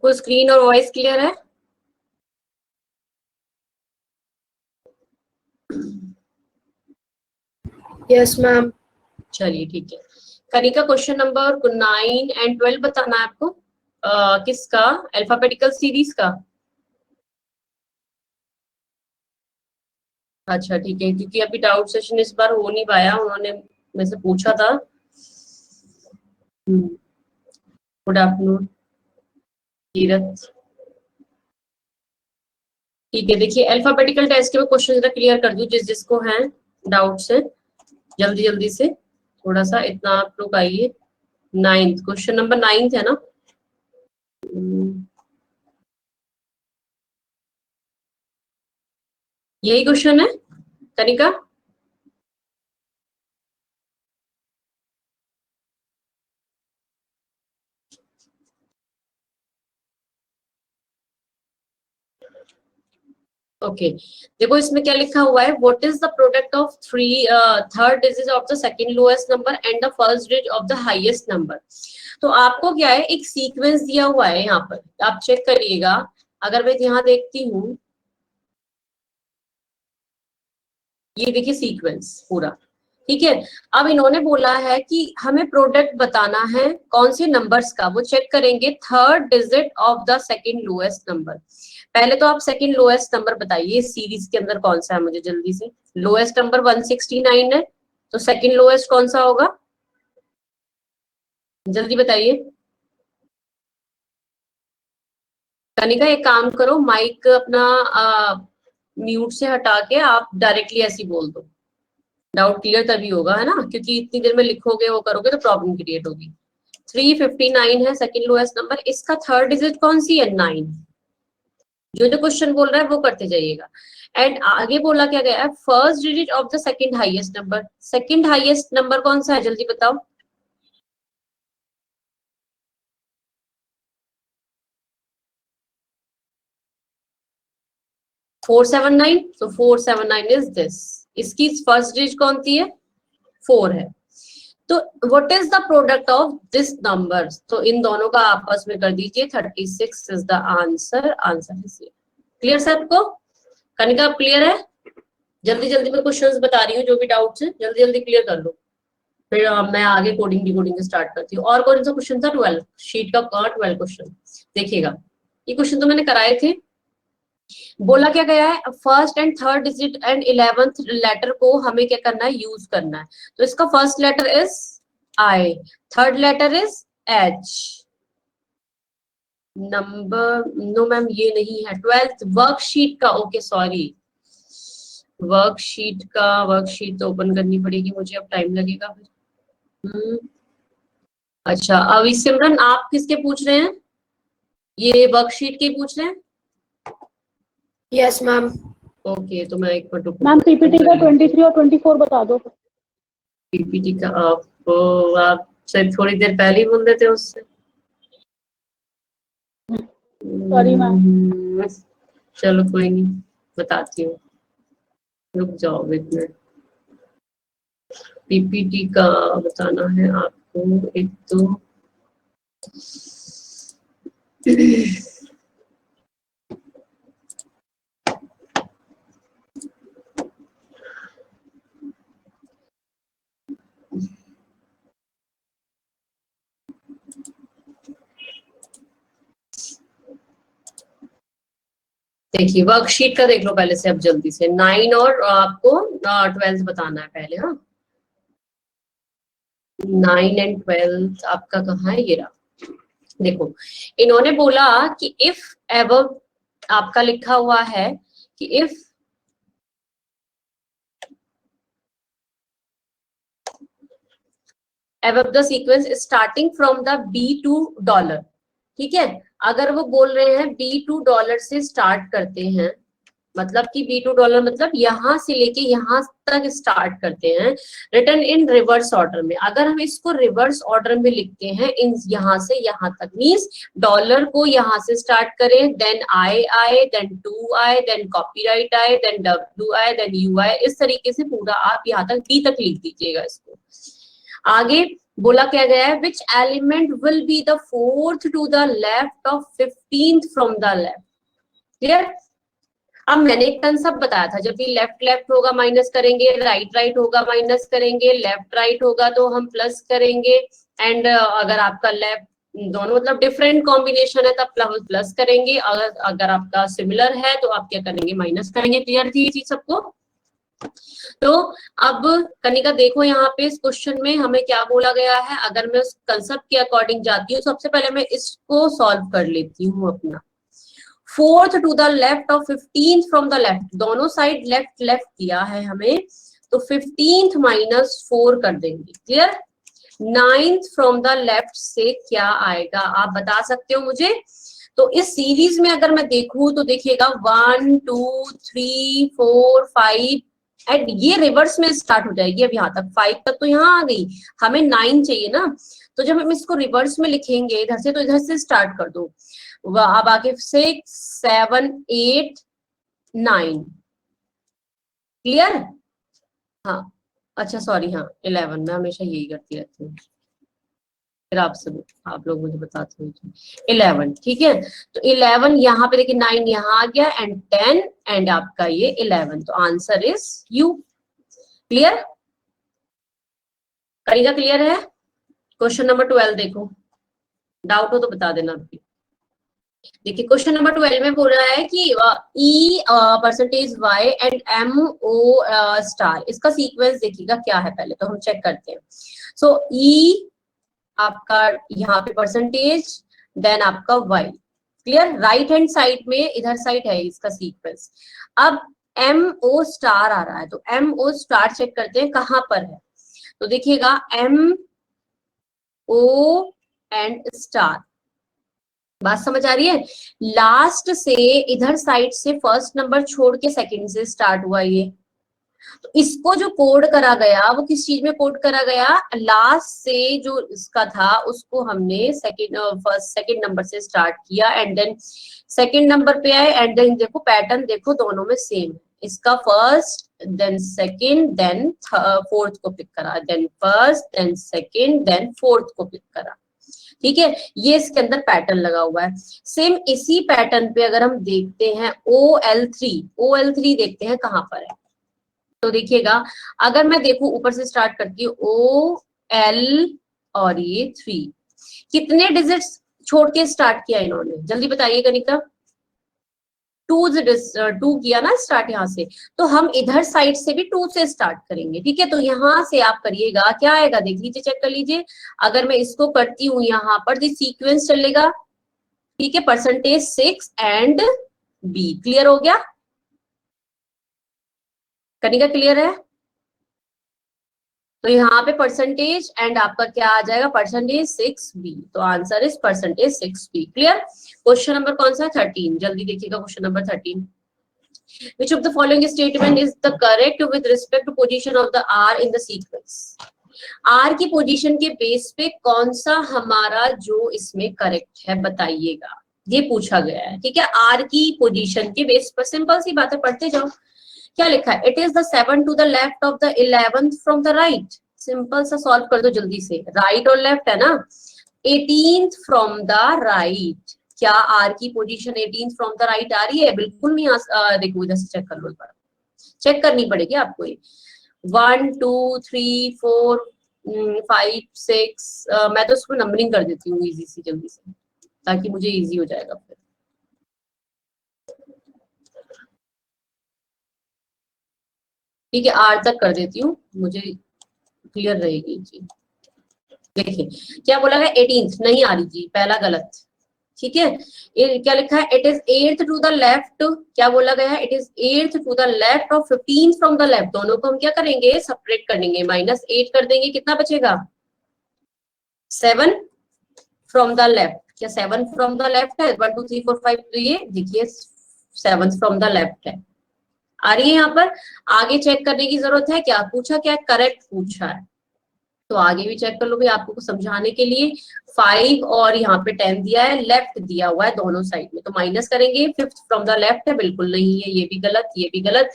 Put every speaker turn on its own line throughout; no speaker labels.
सबको स्क्रीन और voice clear है?
Yes ma'am.
चलिए ठीक है। कनिका, क्वेश्चन नंबर 9 एंड 12 बताना है आपको। किसका? अल्फाबेटिकल सीरीज का। अच्छा ठीक है, क्योंकि अभी डाउट सेशन इस बार हो नहीं पाया, उन्होंने मेरे से पूछा था। Good afternoon Tirath. ठीक है, देखिए अल्फाबेटिकल टेस्ट के मैं क्वेश्चन जरा क्लियर कर दूं जिसको हैं डाउट्स है, जल्दी जल्दी से। थोड़ा सा इतना आप लोग आइए। 9th क्वेश्चन नंबर 9 है ना? यही क्वेश्चन है कनिका? ओके देखो इसमें क्या लिखा हुआ है, what is the product of third digit of the second lowest number and the first digit of the highest number. तो आपको क्या है, एक सीक्वेंस दिया हुआ है यहाँ पर, आप चेक करिएगा। अगर मैं यहाँ देखती हूँ, ये देखिए सीक्वेंस पूरा, ठीक है। अब इन्होंने बोला है कि हमें प्रोडक्ट बताना है कौन से नंबर्स का, वो चेक करेंगे third digit of the second lowest number. पहले तो आप सेकंड लोएस्ट नंबर बताइए इस सीरीज के अंदर कौन सा है, मुझे जल्दी से। लोएस्ट नंबर 169 है, तो सेकंड लोएस्ट कौन सा होगा, जल्दी बताइए। कनिका एक काम करो, माइक अपना म्यूट से हटा के आप डायरेक्टली ऐसे ही बोल दो, डाउट क्लियर तभी होगा, है ना? क्योंकि इतनी देर में लिखोगे वो करोगे तो प्रॉब्लम क्रिएट होगी। 359 है सेकंड लोएस्ट नंबर, इसका थर्ड डिजिट कौन सी है? 9। जो जो क्वेश्चन बोल रहा है वो करते जाइएगा। एंड आगे बोला क्या गया है, first digit of the second highest number. Second highest number कौन सा है, जल्दी बताओ। फोर सेवन नाइन, तो 479 इज दिस। इसकी फर्स्ट डिजिट कौन सी है? 4 है। तो what is the product of this number, तो इन दोनों का आपस में कर दीजिए। 36 is the answer. Answer is clear सबको? कनिका आप क्लियर है? जल्दी जल्दी मैं क्वेश्चंस बता रही हूँ, जो भी डाउट्स है जल्दी जल्दी क्लियर कर लो, फिर मैं आगे कोडिंग डिकोडिंग स्टार्ट करती हूँ। और कौन सा क्वेश्चन था? 12 शीट का 12 क्वेश्चन देखिएगा। ये क्वेश्चन तो मैंने कराए थे। बोला क्या गया है, first and third digit and 11th letter को हमें क्या करना है, यूज करना है। तो इसका first letter is I, third letter is H. Number no ma'am ये नहीं है। 12th वर्कशीट का, ओके सॉरी, वर्कशीट तो ओपन करनी पड़ेगी मुझे, अब टाइम लगेगा फिर। अच्छा अभी सिमरन आप किसके पूछ रहे हैं, ये वर्कशीट के पूछ रहे हैं?
Yes ma'am.
ओके तो मैं एक मिनट
मैम पीपीटी का 23 और 24 बता दो।
पीपीटी का आप शायद थोड़ी देर पहले ही बोल देते उससे।
Sorry ma'am.
चलो कोई नहीं, बताती हूँ, रुक जाओ एक मिनट। पीपीटी का बताना है आपको एक तो देखिए वर्कशीट का देख लो पहले से, अब जल्दी से। 9 और आपको 12th बताना है पहले। हाँ 9 एंड 12th आपका कहाँ है, ये रहा। देखो इन्होंने बोला कि इफ एवर, आपका लिखा हुआ है कि if ever the sequence starting from the $2, ठीक है। अगर वो बोल रहे हैं $2 से स्टार्ट करते हैं, मतलब कि $2 मतलब यहां से लेके यहां तक स्टार्ट करते हैं, रिटर्न इन रिवर्स ऑर्डर में। अगर हम इसको रिवर्स ऑर्डर में लिखते हैं, इन यहां से यहां तक, मींस डॉलर को यहां से स्टार्ट करें, देन आई आए, देन टू आए, देन कॉपीराइट आए, देन डब्ल्यू आए, देन यू आए, इस तरीके से पूरा आप यहाँ तक डी तक लिख दीजिएगा इसको। आगे बोला क्या गया है, which element will be the fourth to the left of 15th from the left. Clear. अब मैंने एक कंसेप्ट बताया था, जब भी लेफ्ट लेफ्ट होगा माइनस करेंगे, राइट राइट होगा माइनस करेंगे, लेफ्ट राइट होगा तो हम प्लस करेंगे, एंड अगर आपका लेफ्ट दोनों मतलब डिफरेंट कॉम्बिनेशन है तब प्लस करेंगे, अगर आपका सिमिलर है तो आप क्या करेंगे, माइनस करेंगे। क्लियर थी ये चीज सबको। तो अब कनिका देखो यहाँ पे इस क्वेश्चन में हमें क्या बोला गया है, अगर मैं उस कंसेप्ट के अकॉर्डिंग जाती हूँ, सबसे पहले मैं इसको सॉल्व कर लेती हूँ अपना। Fourth to the left of 15th from the left, दोनों साइड लेफ्ट लेफ्ट किया है हमें, तो 15th -4 कर देंगे। Clear. 9th from the left से क्या आएगा आप बता सकते हो मुझे। तो इस सीरीज में अगर मैं देखूं तो देखिएगा 1 2 3 4 5 एंड ये रिवर्स में स्टार्ट हो जाएगी। अब यहाँ तक 5 तक तो यहाँ आ गई, हमें 9 चाहिए ना, तो जब हम इसको रिवर्स में लिखेंगे इधर से, तो इधर से स्टार्ट कर दो। अब आगे 6 7 8 9। क्लियर। हाँ अच्छा सॉरी, हाँ 11, मैं हमेशा यही करती रहती हूँ, फिर आप लोग मुझे बताते हैं। 11 ठीक है, तो 11 यहाँ पे देखिए, 9 यहाँ आ गया एंड 10 एंड आपका ये 11, तो आंसर इज यू। क्लियर। करेगा क्लियर है। क्वेश्चन नंबर 12 देखो, डाउट हो तो बता देना अभी। देखिए क्वेश्चन नंबर 12 में बोल रहा है कि E percentage Y and M O star, इसका सीक्वेंस देखिएगा क्या है, पहले तो हम चेक करते हैं। सो ई आपका यहाँ पे परसेंटेज, देन आपका Y. Clear. Right hand side में इधर साइड है इसका सीक्वेंस। अब एम ओ स्टार आ रहा है, तो एम ओ स्टार चेक करते हैं कहां पर है। तो देखिएगा एम ओ एंड स्टार, बात समझ आ रही है। लास्ट से इधर साइड से फर्स्ट नंबर छोड़ के सेकंड से स्टार्ट हुआ ये, तो इसको जो कोड करा गया वो किस चीज में कोड करा गया, लास्ट से जो इसका था उसको हमने सेकंड नंबर से स्टार्ट किया एंड देन सेकंड नंबर पे आए, एंड देन देखो पैटर्न देखो दोनों में सेम है, इसका first then second then fourth को पिक करा, then first then second then fourth को पिक करा। ठीक है, ये इसके अंदर पैटर्न लगा हुआ है। सेम इसी पैटर्न पे अगर हम देखते हैं OL3 देखते हैं कहां पर है। तो देखिएगा अगर मैं देखूं ऊपर से स्टार्ट करती हूँ OL और ये 3, कितने डिजिट्स छोड़ के स्टार्ट किया इन्होंने, जल्दी बताइए कनिका। 2 किया ना स्टार्ट यहाँ से, तो हम इधर साइड से भी 2 से स्टार्ट करेंगे। ठीक है, तो यहाँ से आप करिएगा क्या आएगा, देख लीजिए चेक कर लीजिए। अगर मैं इसको करती हूँ यहाँ पर तो सीक्वेंस चलेगा। ठीक है, परसेंटेज 6 एंड बी। क्लियर हो गया कनिका, क्लियर है। तो यहाँ पे परसेंटेज एंड आपका क्या आ जाएगा, परसेंटेज 6B, तो answer is percentage 6B। Clear. Question number कौन सा, 13, जल्दी देखिएगा question number 13। Which of the following statement is the correct with respect to position of the R in the sequence? R की position के base पे कौन सा हमारा जो इसमें करेक्ट है बताइएगा, ये पूछा गया है। ठीक है, R की पोजीशन के बेस पर, सिंपल सी बात है, पढ़ते जाओ। क्या लिखा है, it is the 7 to the left of the 11th from the right. Simple सा सॉल्व कर दो जल्दी से, राइट और लेफ्ट है ना। 18th फ्रॉम द राइट, क्या आर की position 18th from the right आ रही है, बिल्कुल नहीं देखो इधर से चेक कर लो, चेक करनी पड़ेगी आपको ये। 1 2 3 4 5 6, मैं तो उसको नंबरिंग कर देती हूँ इजी सी जल्दी से, ताकि मुझे इजी हो जाएगा फिर। ठीक है, आर तक कर देती हूँ, मुझे क्लियर रहेगी जी। देखिए क्या बोला गया, 18th नहीं आ रही जी, पहला गलत। ठीक है, क्या लिखा है, it is 8th to the left, क्या बोला गया है, it is 8th to the left of 15th from the left. दोनों को हम क्या करेंगे, सेपरेट कर देंगे, -8 कर देंगे, कितना बचेगा, 7 फ्रॉम द लेफ्ट। क्या 7 फ्रॉम द लेफ्ट है, 1 2 3 4 5, तो ये देखिए 7 फ्रॉम द लेफ्ट है, आ रही है यहाँ पर। आगे चेक करने की जरूरत है, क्या पूछा, क्या करेक्ट पूछा है, तो आगे भी चेक कर लो भाई, आपको समझाने के लिए। 5 और यहाँ पे 10 दिया है, लेफ्ट दिया हुआ है दोनों साइड में, तो माइनस करेंगे। 5th फ्रॉम द लेफ्ट है, बिल्कुल नहीं है, ये भी गलत, ये भी गलत।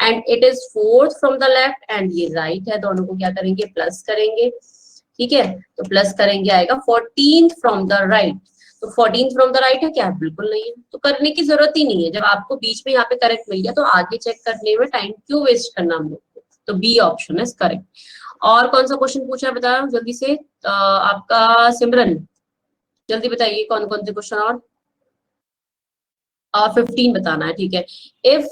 And it is 4th from the left and ये राइट है, दोनों को क्या करेंगे, प्लस करेंगे। ठीक है, तो प्लस करेंगे आएगा 14th फ्रॉम द राइट। तो 14th फ्रॉम द राइट है क्या? बिल्कुल नहीं है, तो करने की जरूरत ही नहीं है। जब आपको बीच में यहाँ पे करेक्ट मिल गया तो आगे चेक करने में टाइम क्यों वेस्ट करना हम लोग को। तो बी ऑप्शन इज करेक्ट। और कौन सा क्वेश्चन पूछा है बताओ जल्दी से, आपका सिमरन जल्दी बताइए कौन कौन से क्वेश्चन। और 15 बताना है, ठीक है। If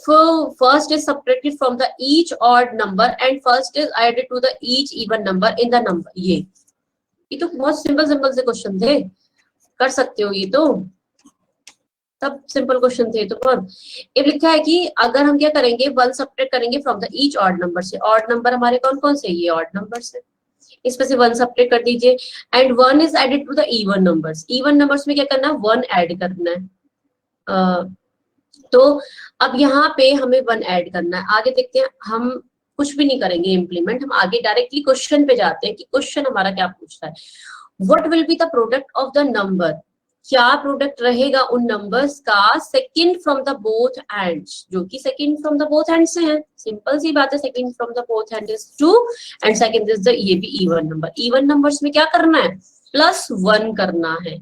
first is subtracted from the each odd number and first is added to the each even number in the number, ये तो बहुत सिंपल सिंपल से क्वेश्चन थे, कर सकते हो ये तो, सब सिंपल क्वेश्चन थे। तो बहुत इफ लिखा है कि अगर हम क्या करेंगे, वन सब्ट्रैक्ट करेंगे from the each odd number से। ऑड नंबर हमारे कौन कौन से, ये ऑड नंबर्स है, इसमें से वन सब्ट्रैक्ट कर दीजिए। And one is added to the even numbers. Even numbers में क्या करना है, वन ऐड करना है। तो अब यहाँ पे हमें वन ऐड करना है। आगे देखते हैं, हम कुछ भी नहीं करेंगे इम्प्लीमेंट, हम आगे डायरेक्टली क्वेश्चन पे जाते हैं कि क्वेश्चन हमारा क्या पूछता है। What will be the product of the number, क्या प्रोडक्ट रहेगा उन नंबर्स का second from the both ends, जो कि second from the both and से है। सिंपल सी बात है, second from the both and is 2 and second is the, ये भी इवन नंबर। इवन नंबर्स में क्या करना है, +1 करना है।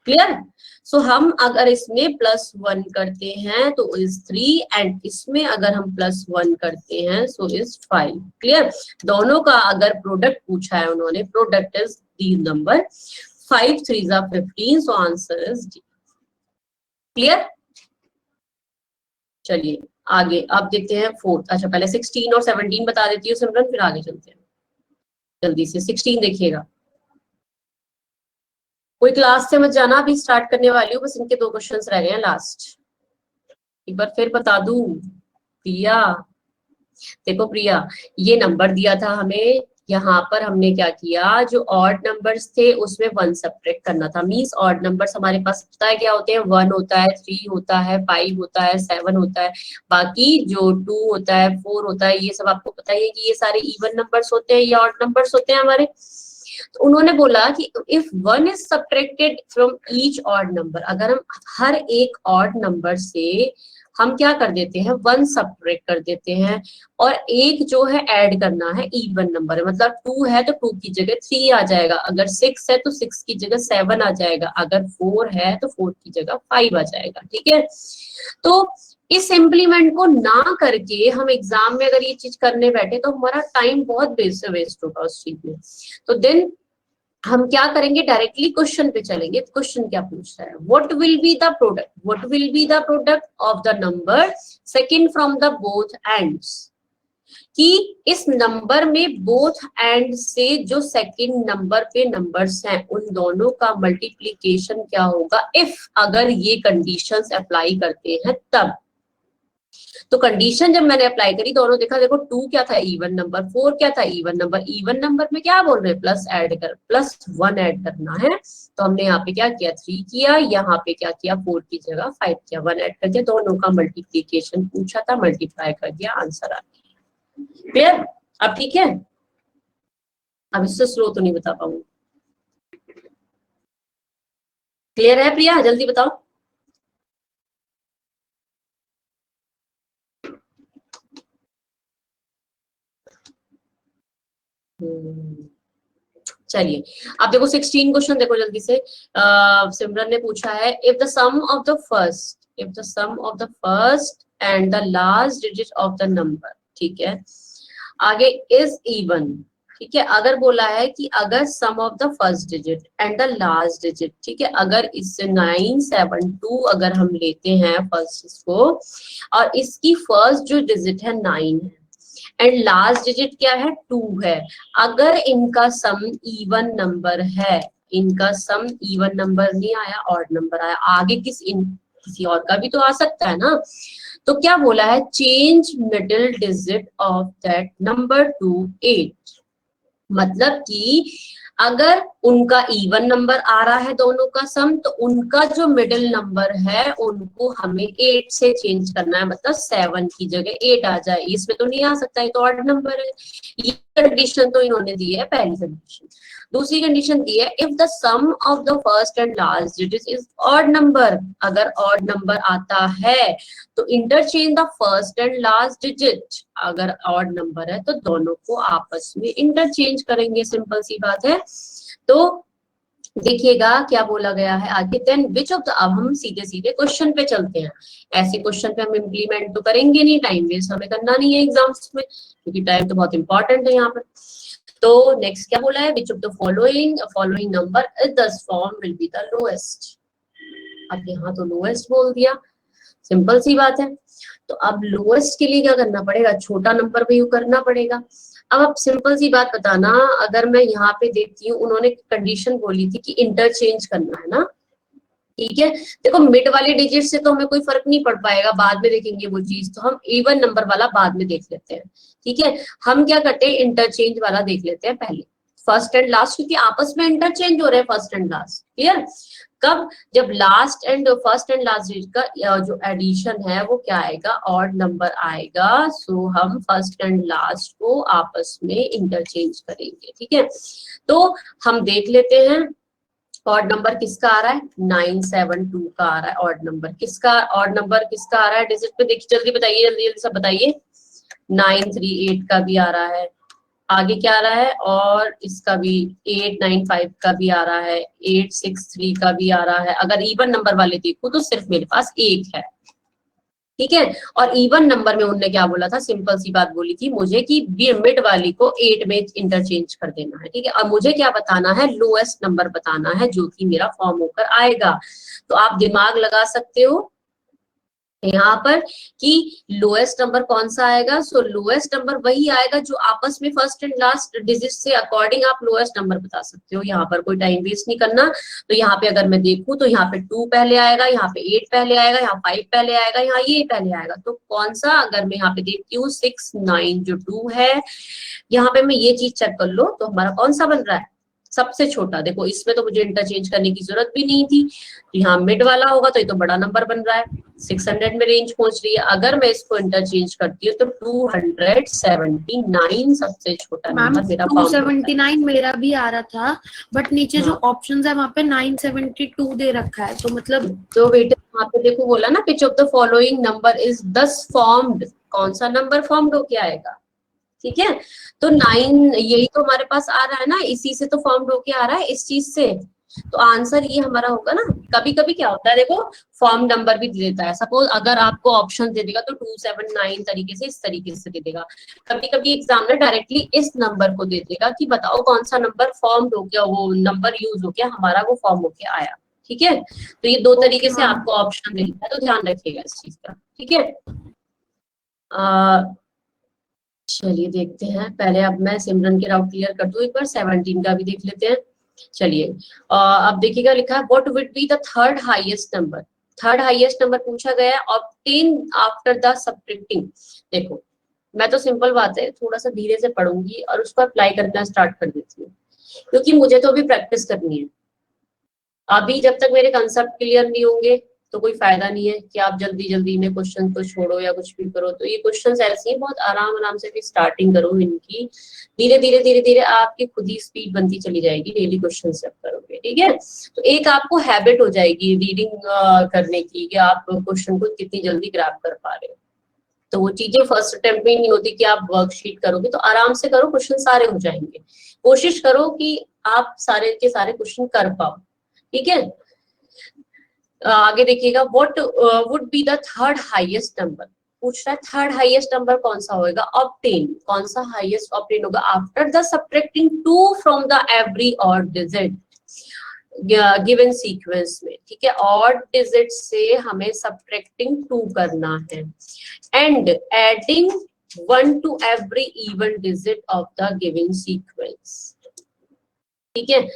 क्लियर? सो हम अगर इसमें +1 करते हैं तो इज 3 एंड इसमें अगर हम +1 करते हैं सो इज 5। क्लियर? दोनों का अगर प्रोडक्ट पूछा है उन्होंने, product is the number 5 3s are 15, so answer is D. Clear? चलिए आगे आप देखते हैं फोर्थ। अच्छा पहले 16 और 17 बता देती हूँ सिमरन, फिर आगे चलते हैं जल्दी से। 16 देखिएगा, कोई क्लास से मत जाना, अभी स्टार्ट करने वाली हूँ, बस इनके 2 क्वेश्चंस रह गए हैं लास्ट। एक बार फिर बता दूं, प्रिया देखो प्रिया, ये नंबर दिया था हमें, यहाँ पर हमने क्या किया, जो ऑड नंबर्स थे उसमें 1 सब्ट्रैक्ट करना था। मींस ऑड नंबर्स हमारे पास पता है क्या होते हैं, 1 होता है, 3 होता है, 5 होता है, 7 होता है, बाकी जो 2 होता है, 4 होता है, ये सब आपको पता ही है कि ये सारे इवन नंबर्स होते हैं, ये ऑड नंबर्स होते हैं हमारे। तो उन्होंने बोला कि if 1 is subtracted from each odd number, अगर हम हर एक ऑड नंबर से हम क्या कर देते हैं, 1 सब्ट्रैक्ट कर देते हैं, और एक जो है ऐड करना है इवन नंबर है, मतलब 2 है तो 2 की जगह 3 आ जाएगा, अगर 6 है तो 6 की जगह 7 आ जाएगा, अगर 4 है तो 4 की जगह 5 आ जाएगा। ठीक है, तो इस इम्प्लीमेंट को ना करके हम एग्जाम में अगर ये चीज करने बैठे तो हमारा टाइम बहुत वेस्ट होगा उस चीज में। तो देन हम क्या करेंगे, डायरेक्टली क्वेश्चन पे चलेंगे। क्वेश्चन क्या पूछ रहा है, what will be the product, what will be the product of the number second from the both ends, कि इस नंबर में बोथ एंड से जो सेकंड नंबर पे नंबर्स हैं उन दोनों का मल्टीप्लीकेशन क्या होगा, इफ अगर ये कंडीशंस अप्लाई करते हैं तब। तो कंडीशन जब मैंने अप्लाई करी, दोनों देखा, देखो 2 क्या था इवन नंबर, 4 क्या था इवन नंबर, इवन नंबर में क्या बोल रहे हैं, +1 ऐड करना है। तो हमने यहाँ पे क्या किया, 3 किया, यहाँ पे क्या किया, 4 की जगह 5 किया, 1 ऐड कर दिया, दोनों का मल्टीप्लीकेशन पूछा था, मल्टीप्लाई कर दिया, आंसर आ गया। क्लियर? अब ठीक है, अब इससे स्लो तो नहीं बता पाऊंगी। क्लियर है प्रिया, जल्दी बताओ। चलिए अब देखो 16 क्वेश्चन देखो जल्दी से। सिमरन ने पूछा है, if the sum of the first and the last digit of the number, ठीक है, आगे इज इवन, ठीक है, अगर बोला है कि अगर sum of the first digit and the last digit, ठीक है, अगर इससे 972 अगर हम लेते हैं फर्स्ट इसको, और इसकी फर्स्ट जो डिजिट है 9 है एंड लास्ट डिजिट क्या है, 2 है, अगर इनका सम इवन नंबर है, इनका सम इवन नंबर नहीं आया, ऑड नंबर आया, आगे किसी और का भी तो आ सकता है ना, तो क्या बोला है, change middle digit of that number two 8। मतलब कि अगर उनका इवन नंबर आ रहा है दोनों का सम, तो उनका जो मिडिल नंबर है उनको हमें 8 से चेंज करना है, मतलब 7 की जगह 8 आ जाए। इसमें तो नहीं आ सकता, ये तो ऑड नंबर है। ये कंडीशन तो इन्होंने दी है पहली कंडीशन। दूसरी कंडीशन दी है if the sum of the first and last digit is odd number, अगर ऑड नंबर आता है तो interchange the first and last digit, अगर ऑड नंबर है तो दोनों को आपस में इंटरचेंज करेंगे, सिंपल सी बात है। तो देखिएगा क्या बोला गया है आगे, देन विच ऑफ द, अब हम सीधे सीधे क्वेश्चन पे चलते हैं, ऐसे क्वेश्चन पे हम इम्प्लीमेंट तो करेंगे नहीं, टाइम वेस्ट हमें करना नहीं है एग्जाम्स में, क्योंकि टाइम तो बहुत इंपॉर्टेंट है यहाँ पर। तो नेक्स्ट क्या बोला है, which of the following number is thus formed will be the lowest. अब यहाँ तो लोएस्ट बोल दिया, सिंपल सी बात है। तो अब लोएस्ट के लिए क्या करना पड़ेगा, छोटा नंबर भी करना पड़ेगा। अब आप सिंपल सी बात बताना, अगर मैं यहाँ पे देखती हूँ उन्होंने कंडीशन बोली थी कि इंटरचेंज करना है ना, ठीक है। देखो मिड वाले डिजिट से तो हमें कोई फर्क नहीं पड़ पाएगा, बाद में देखेंगे वो चीज, तो हम इवन नंबर वाला बाद में देख लेते हैं, ठीक है। हम क्या करते हैं, इंटरचेंज वाला देख लेते हैं पहले, फर्स्ट एंड लास्ट, क्योंकि आपस में इंटरचेंज हो रहे हैं फर्स्ट एंड लास्ट, क्लियर। कब, जब last and first and last digit का जो एडिशन है वो क्या आएगा, ऑड नंबर आएगा। सो हम फर्स्ट एंड लास्ट को आपस में इंटरचेंज करेंगे, ठीक है। तो हम देख लेते हैं ऑड नंबर किसका आ रहा है, 972 का आ रहा है ऑड नंबर, किसका ऑड नंबर किसका आ रहा है डिजिट पे, देखिए जल्दी बताइए, जल्दी जल्दी सब बताइए। 938 का भी आ रहा है, आगे क्या आ रहा है, और इसका भी 895 का भी आ रहा है, 863 का भी आ रहा है। अगर इवन नंबर वाले देखो तो सिर्फ मेरे पास एक है, ठीक है। और इवन नंबर में उन्होंने क्या बोला था, सिंपल सी बात बोली थी मुझे कि मिड वाली को 8 में इंटरचेंज कर देना है, ठीक है। और मुझे क्या बताना है, लोएस्ट नंबर बताना है जो कि मेरा फॉर्म होकर आएगा। तो आप दिमाग लगा सकते हो यहाँ पर कि लोएस्ट नंबर कौन सा आएगा। सो लोएस्ट नंबर वही आएगा जो आपस में फर्स्ट एंड लास्ट डिजिट से अकॉर्डिंग आप लोएस्ट नंबर बता सकते हो। यहाँ पर कोई टाइम वेस्ट नहीं करना। तो यहाँ पे अगर मैं देखूं तो यहाँ पे 2 पहले आएगा, यहाँ पे 8 पहले आएगा, यहाँ 5 पहले आएगा, यहाँ ये पहले आएगा। तो कौन सा, अगर मैं यहाँ पे देखती हूँ 6 9 जो 2 है, यहाँ पे मैं ये चीज चेक कर लो तो हमारा कौन सा बन रहा है, सबसे छोटा। देखो इसमें तो मुझे इंटरचेंज करने की जरूरत भी नहीं थी, यहाँ मिड वाला होगा तो ये तो बड़ा नंबर बन रहा है, 600 में रेंज पहुंच रही है। अगर मैं इसको इंटरचेंज करती हूँ तो 279 सबसे छोटा नंबर मेरा
279 मेरा भी आ रहा था, बट नीचे जो ऑप्शंस है वहाँ पे 972 दे रखा है, तो मतलब
तो बेटा वहाँ पे देखो बोला ना, विच of the following number is दस फॉर्म्ड, कौन सा नंबर फॉर्म्ड होके आएगा, ठीक है। तो 9 यही तो हमारे पास आ रहा है ना, इसी से तो फॉर्म्ड होके आ रहा है, इस चीज से। तो आंसर ये हमारा होगा ना। कभी कभी क्या होता है, देखो फॉर्म नंबर भी दे देता है, सपोज अगर आपको ऑप्शन दे देगा तो 279 तरीके से, इस तरीके से दे देगा। कभी कभी एग्जामिनर डायरेक्टली इस नंबर को दे देगा कि बताओ कौन सा नंबर फॉर्म हो गया, वो नंबर यूज हो गया हमारा, वो फॉर्म होके आया, ठीक है। तो ये 2 तरीके से आपको ऑप्शन मिलता है, तो ध्यान रखिएगा इस चीज का, ठीक है। चलिए देखते हैं, पहले अब मैं सिमरन के डाउट क्लियर कर दूं एक बार, 17 का भी देख लेते हैं। चलिए अब देखिएगा, लिखा है what would be the third highest number. Third highest number पूछा गया है, ऑब्टेन आफ्टर द सब्ट्रैक्टिंग। देखो मैं तो सिंपल बात है, थोड़ा सा धीरे से पढ़ूंगी और उसको अप्लाई करना स्टार्ट कर देती हूँ, क्योंकि मुझे तो अभी प्रैक्टिस करनी है। अभी जब तक मेरे कंसेप्ट क्लियर नहीं होंगे तो कोई फायदा नहीं है कि आप जल्दी जल्दी में क्वेश्चन को छोड़ो या कुछ भी करो। तो ये क्वेश्चंस ऐसे ही बहुत आराम आराम से भी स्टार्टिंग करो इनकी, धीरे धीरे आपकी खुद ही स्पीड बनती चली जाएगी डेली क्वेश्चन जब करोगे, ठीक है। तो एक आपको हैबिट हो जाएगी रीडिंग करने की, कि आप क्वेश्चन को कितनी जल्दी ग्रैब कर पा रहे हो। तो वो चीजें फर्स्ट अटेम्प्ट में नहीं होती कि आप वर्कशीट करोगे, तो आराम से करो, क्वेश्चन सारे हो जाएंगे। कोशिश करो कि आप सारे के सारे क्वेश्चन कर पाओ, ठीक है। आगे देखिएगा, what would be the third highest number, पूछ रहा है थर्ड हाईएस्ट नंबर कौन सा होगा, ऑब्टेन, कौन सा हाईएस्ट ऑब्टेन होगा after the subtracting 2 from the every odd digit given sequence में, ठीक है। ऑड डिजिट से हमें सब्ट्रैक्टिंग 2 करना है and adding 1 to every even digit of the given sequence, ठीक है।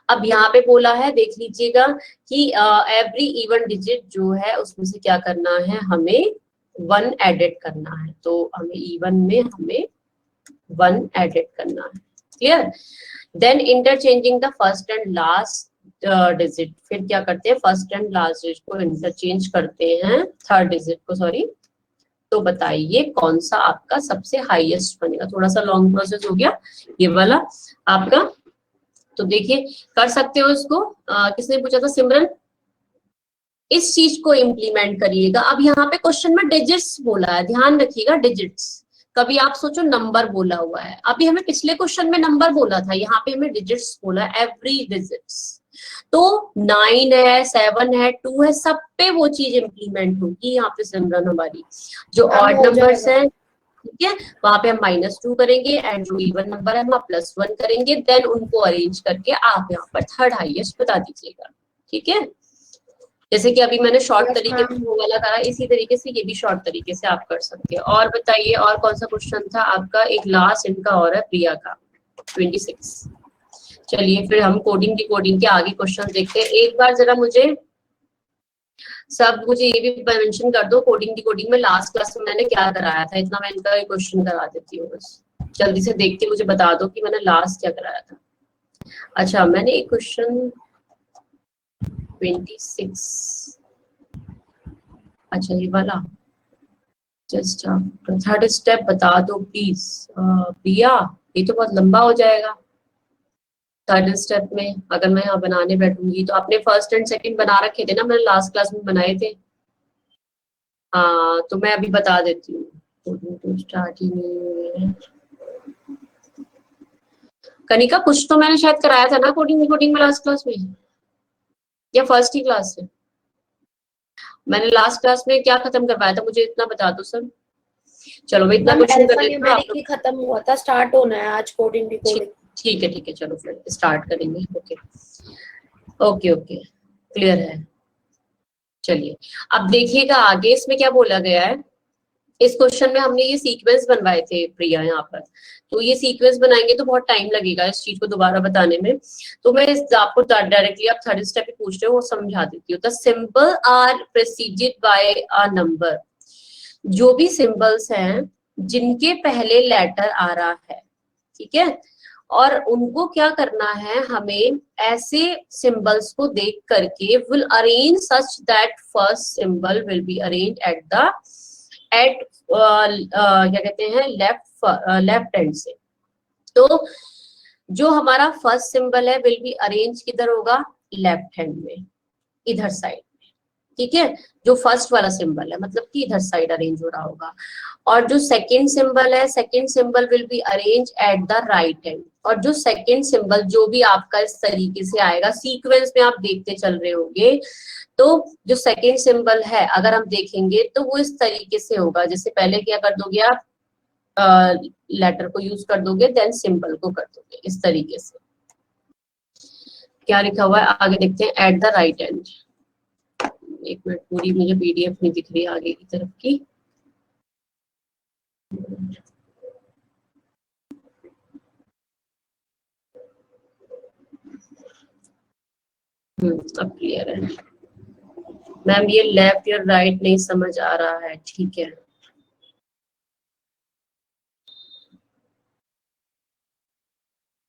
अब यहाँ पे बोला है, देख लीजिएगा कि एवरी इवन डिजिट जो है उसमें से क्या करना है, हमें 1 एडिट करना है। तो हमें इवन में हमें 1 एडिट करना है, clear. Then interchanging the first and last digit, फिर क्या करते हैं, फर्स्ट एंड लास्ट डिजिट को इंटरचेंज करते हैं, थर्ड डिजिट को, सॉरी। तो बताइए कौन सा आपका सबसे हाईएस्ट बनेगा। थोड़ा सा लॉन्ग प्रोसेस हो गया ये वाला आपका। तो देखिए कर सकते हो इसको। किसने पूछा था? सिमरन। इस चीज को इम्प्लीमेंट करिएगा। अब यहाँ पे क्वेश्चन में डिजिट्स बोला है, ध्यान रखिएगा डिजिट्स। कभी आप सोचो नंबर बोला हुआ है, अभी हमें पिछले क्वेश्चन में नंबर बोला था, यहाँ पे हमें डिजिट्स बोला है, एवरी डिजिट्स। तो 9 है, 7 है, 2 है, सब पे वो चीज इम्प्लीमेंट होगी यहाँ पे सिमरन हमारी। जो ऑड नंबर्स हैं, ठीक है, वहां पे हम -2 करेंगे, एंड जो इवन नंबर है हम +1 करेंगे, देन उनको अरेंज करके आप यहाँ पर थर्ड हाईएस्ट बता दीजिएगा। ठीक है, जैसे कि अभी मैंने शॉर्ट तरीके में वो वाला करा, इसी तरीके से ये भी शॉर्ट तरीके से आप कर सकते हैं। और बताइए और कौन सा क्वेश्चन था आपका? एक लास्ट इनका और है प्रिया का 26। चलिए फिर हम कोडिंग डिकोडिंग के आगे क्वेश्चन देखते हैं। एक बार जरा मुझे ये भी मेंशन कर दो, कोडिंग डिकोडिंग में लास्ट क्लास में मैंने क्या कराया था, इतना मैं इनका क्वेश्चन करा देती हूँ बस। जल्दी से देख के मुझे बता दो कि मैंने लास्ट क्या कराया था। अच्छा, मैंने एक क्वेश्चन 26, अच्छा ये वाला, जस्ट थर्ड स्टेप बता दो प्लीज। प्रिया, ये तो बहुत लंबा हो जाएगा। थर्ड स्टेप में अगर मैं यहाँ बनाने बैठूंगी तो आपने फर्स्ट एंड सेकंड बना रखे थे ना, मैंने लास्ट क्लास में बनाए थे। हाँ तो मैं अभी बता देती हूँ। स्टार्टिंग कनिका, कुछ तो मैंने शायद कराया था ना कोडिंग कोडिंग में लास्ट क्लास में, या फर्स्ट ही क्लास से? मैंने लास्ट क्लास में क्या खत्म करवाया था, मुझे इतना बता दो सर। चलो मैं इतना क्वेश्चन कर लेती हूँ।
खत्म हुआ था, स्टार्ट होना है आज कोडिंग डिकोडिंग।
ठीक है, चलो फिर स्टार्ट करेंगे। ओके, क्लियर है। चलिए अब देखिएगा आगे इसमें क्या बोला गया है। इस क्वेश्चन में हमने ये सीक्वेंस बनवाए थे प्रिया यहाँ पर, तो ये सीक्वेंस बनाएंगे तो बहुत टाइम लगेगा इस चीज को दोबारा बताने में। तो मैं आपको डायरेक्टली आप थर्ड स्टेप पूछ रहे हो वो समझा देती हूँ। The symbol are preceded by a number. जो भी सिंबल्स हैं जिनके पहले लेटर आ रहा है, ठीक है, और उनको क्या करना है, हमें ऐसे सिंबल्स को देख करके will arrange such that first symbol will be arrange eight क्या कहते हैं, लेफ्ट हैंड से। तो जो हमारा फर्स्ट सिंबल है विल बी अरेंज किधर होगा? लेफ्ट हैंड में, इधर साइड। ठीक है, जो फर्स्ट वाला सिंबल है मतलब कि इधर साइड अरेंज हो रहा होगा। और जो सेकंड सिंबल है, second symbol will be arrange at the right hand. और जो सेकंड सिंबल जो भी आपका इस तरीके से आएगा, सीक्वेंस में आप देखते चल रहे होंगे, तो जो सेकंड सिंबल है अगर हम देखेंगे तो वो इस तरीके से होगा। जैसे पहले क्या कर दोगे आप, लेटर को यूज कर दोगे, देन सिंबल को कर दोगे इस तरीके से। क्या लिखा हुआ है आगे देखते हैं, एट द राइट हैंड। एक मिनट, पूरी मुझे पीडीएफ नहीं दिख रही आगे की तरफ की। अब क्लियर है मैम। ये लेफ्ट या राइट नहीं समझ आ रहा है, ठीक है।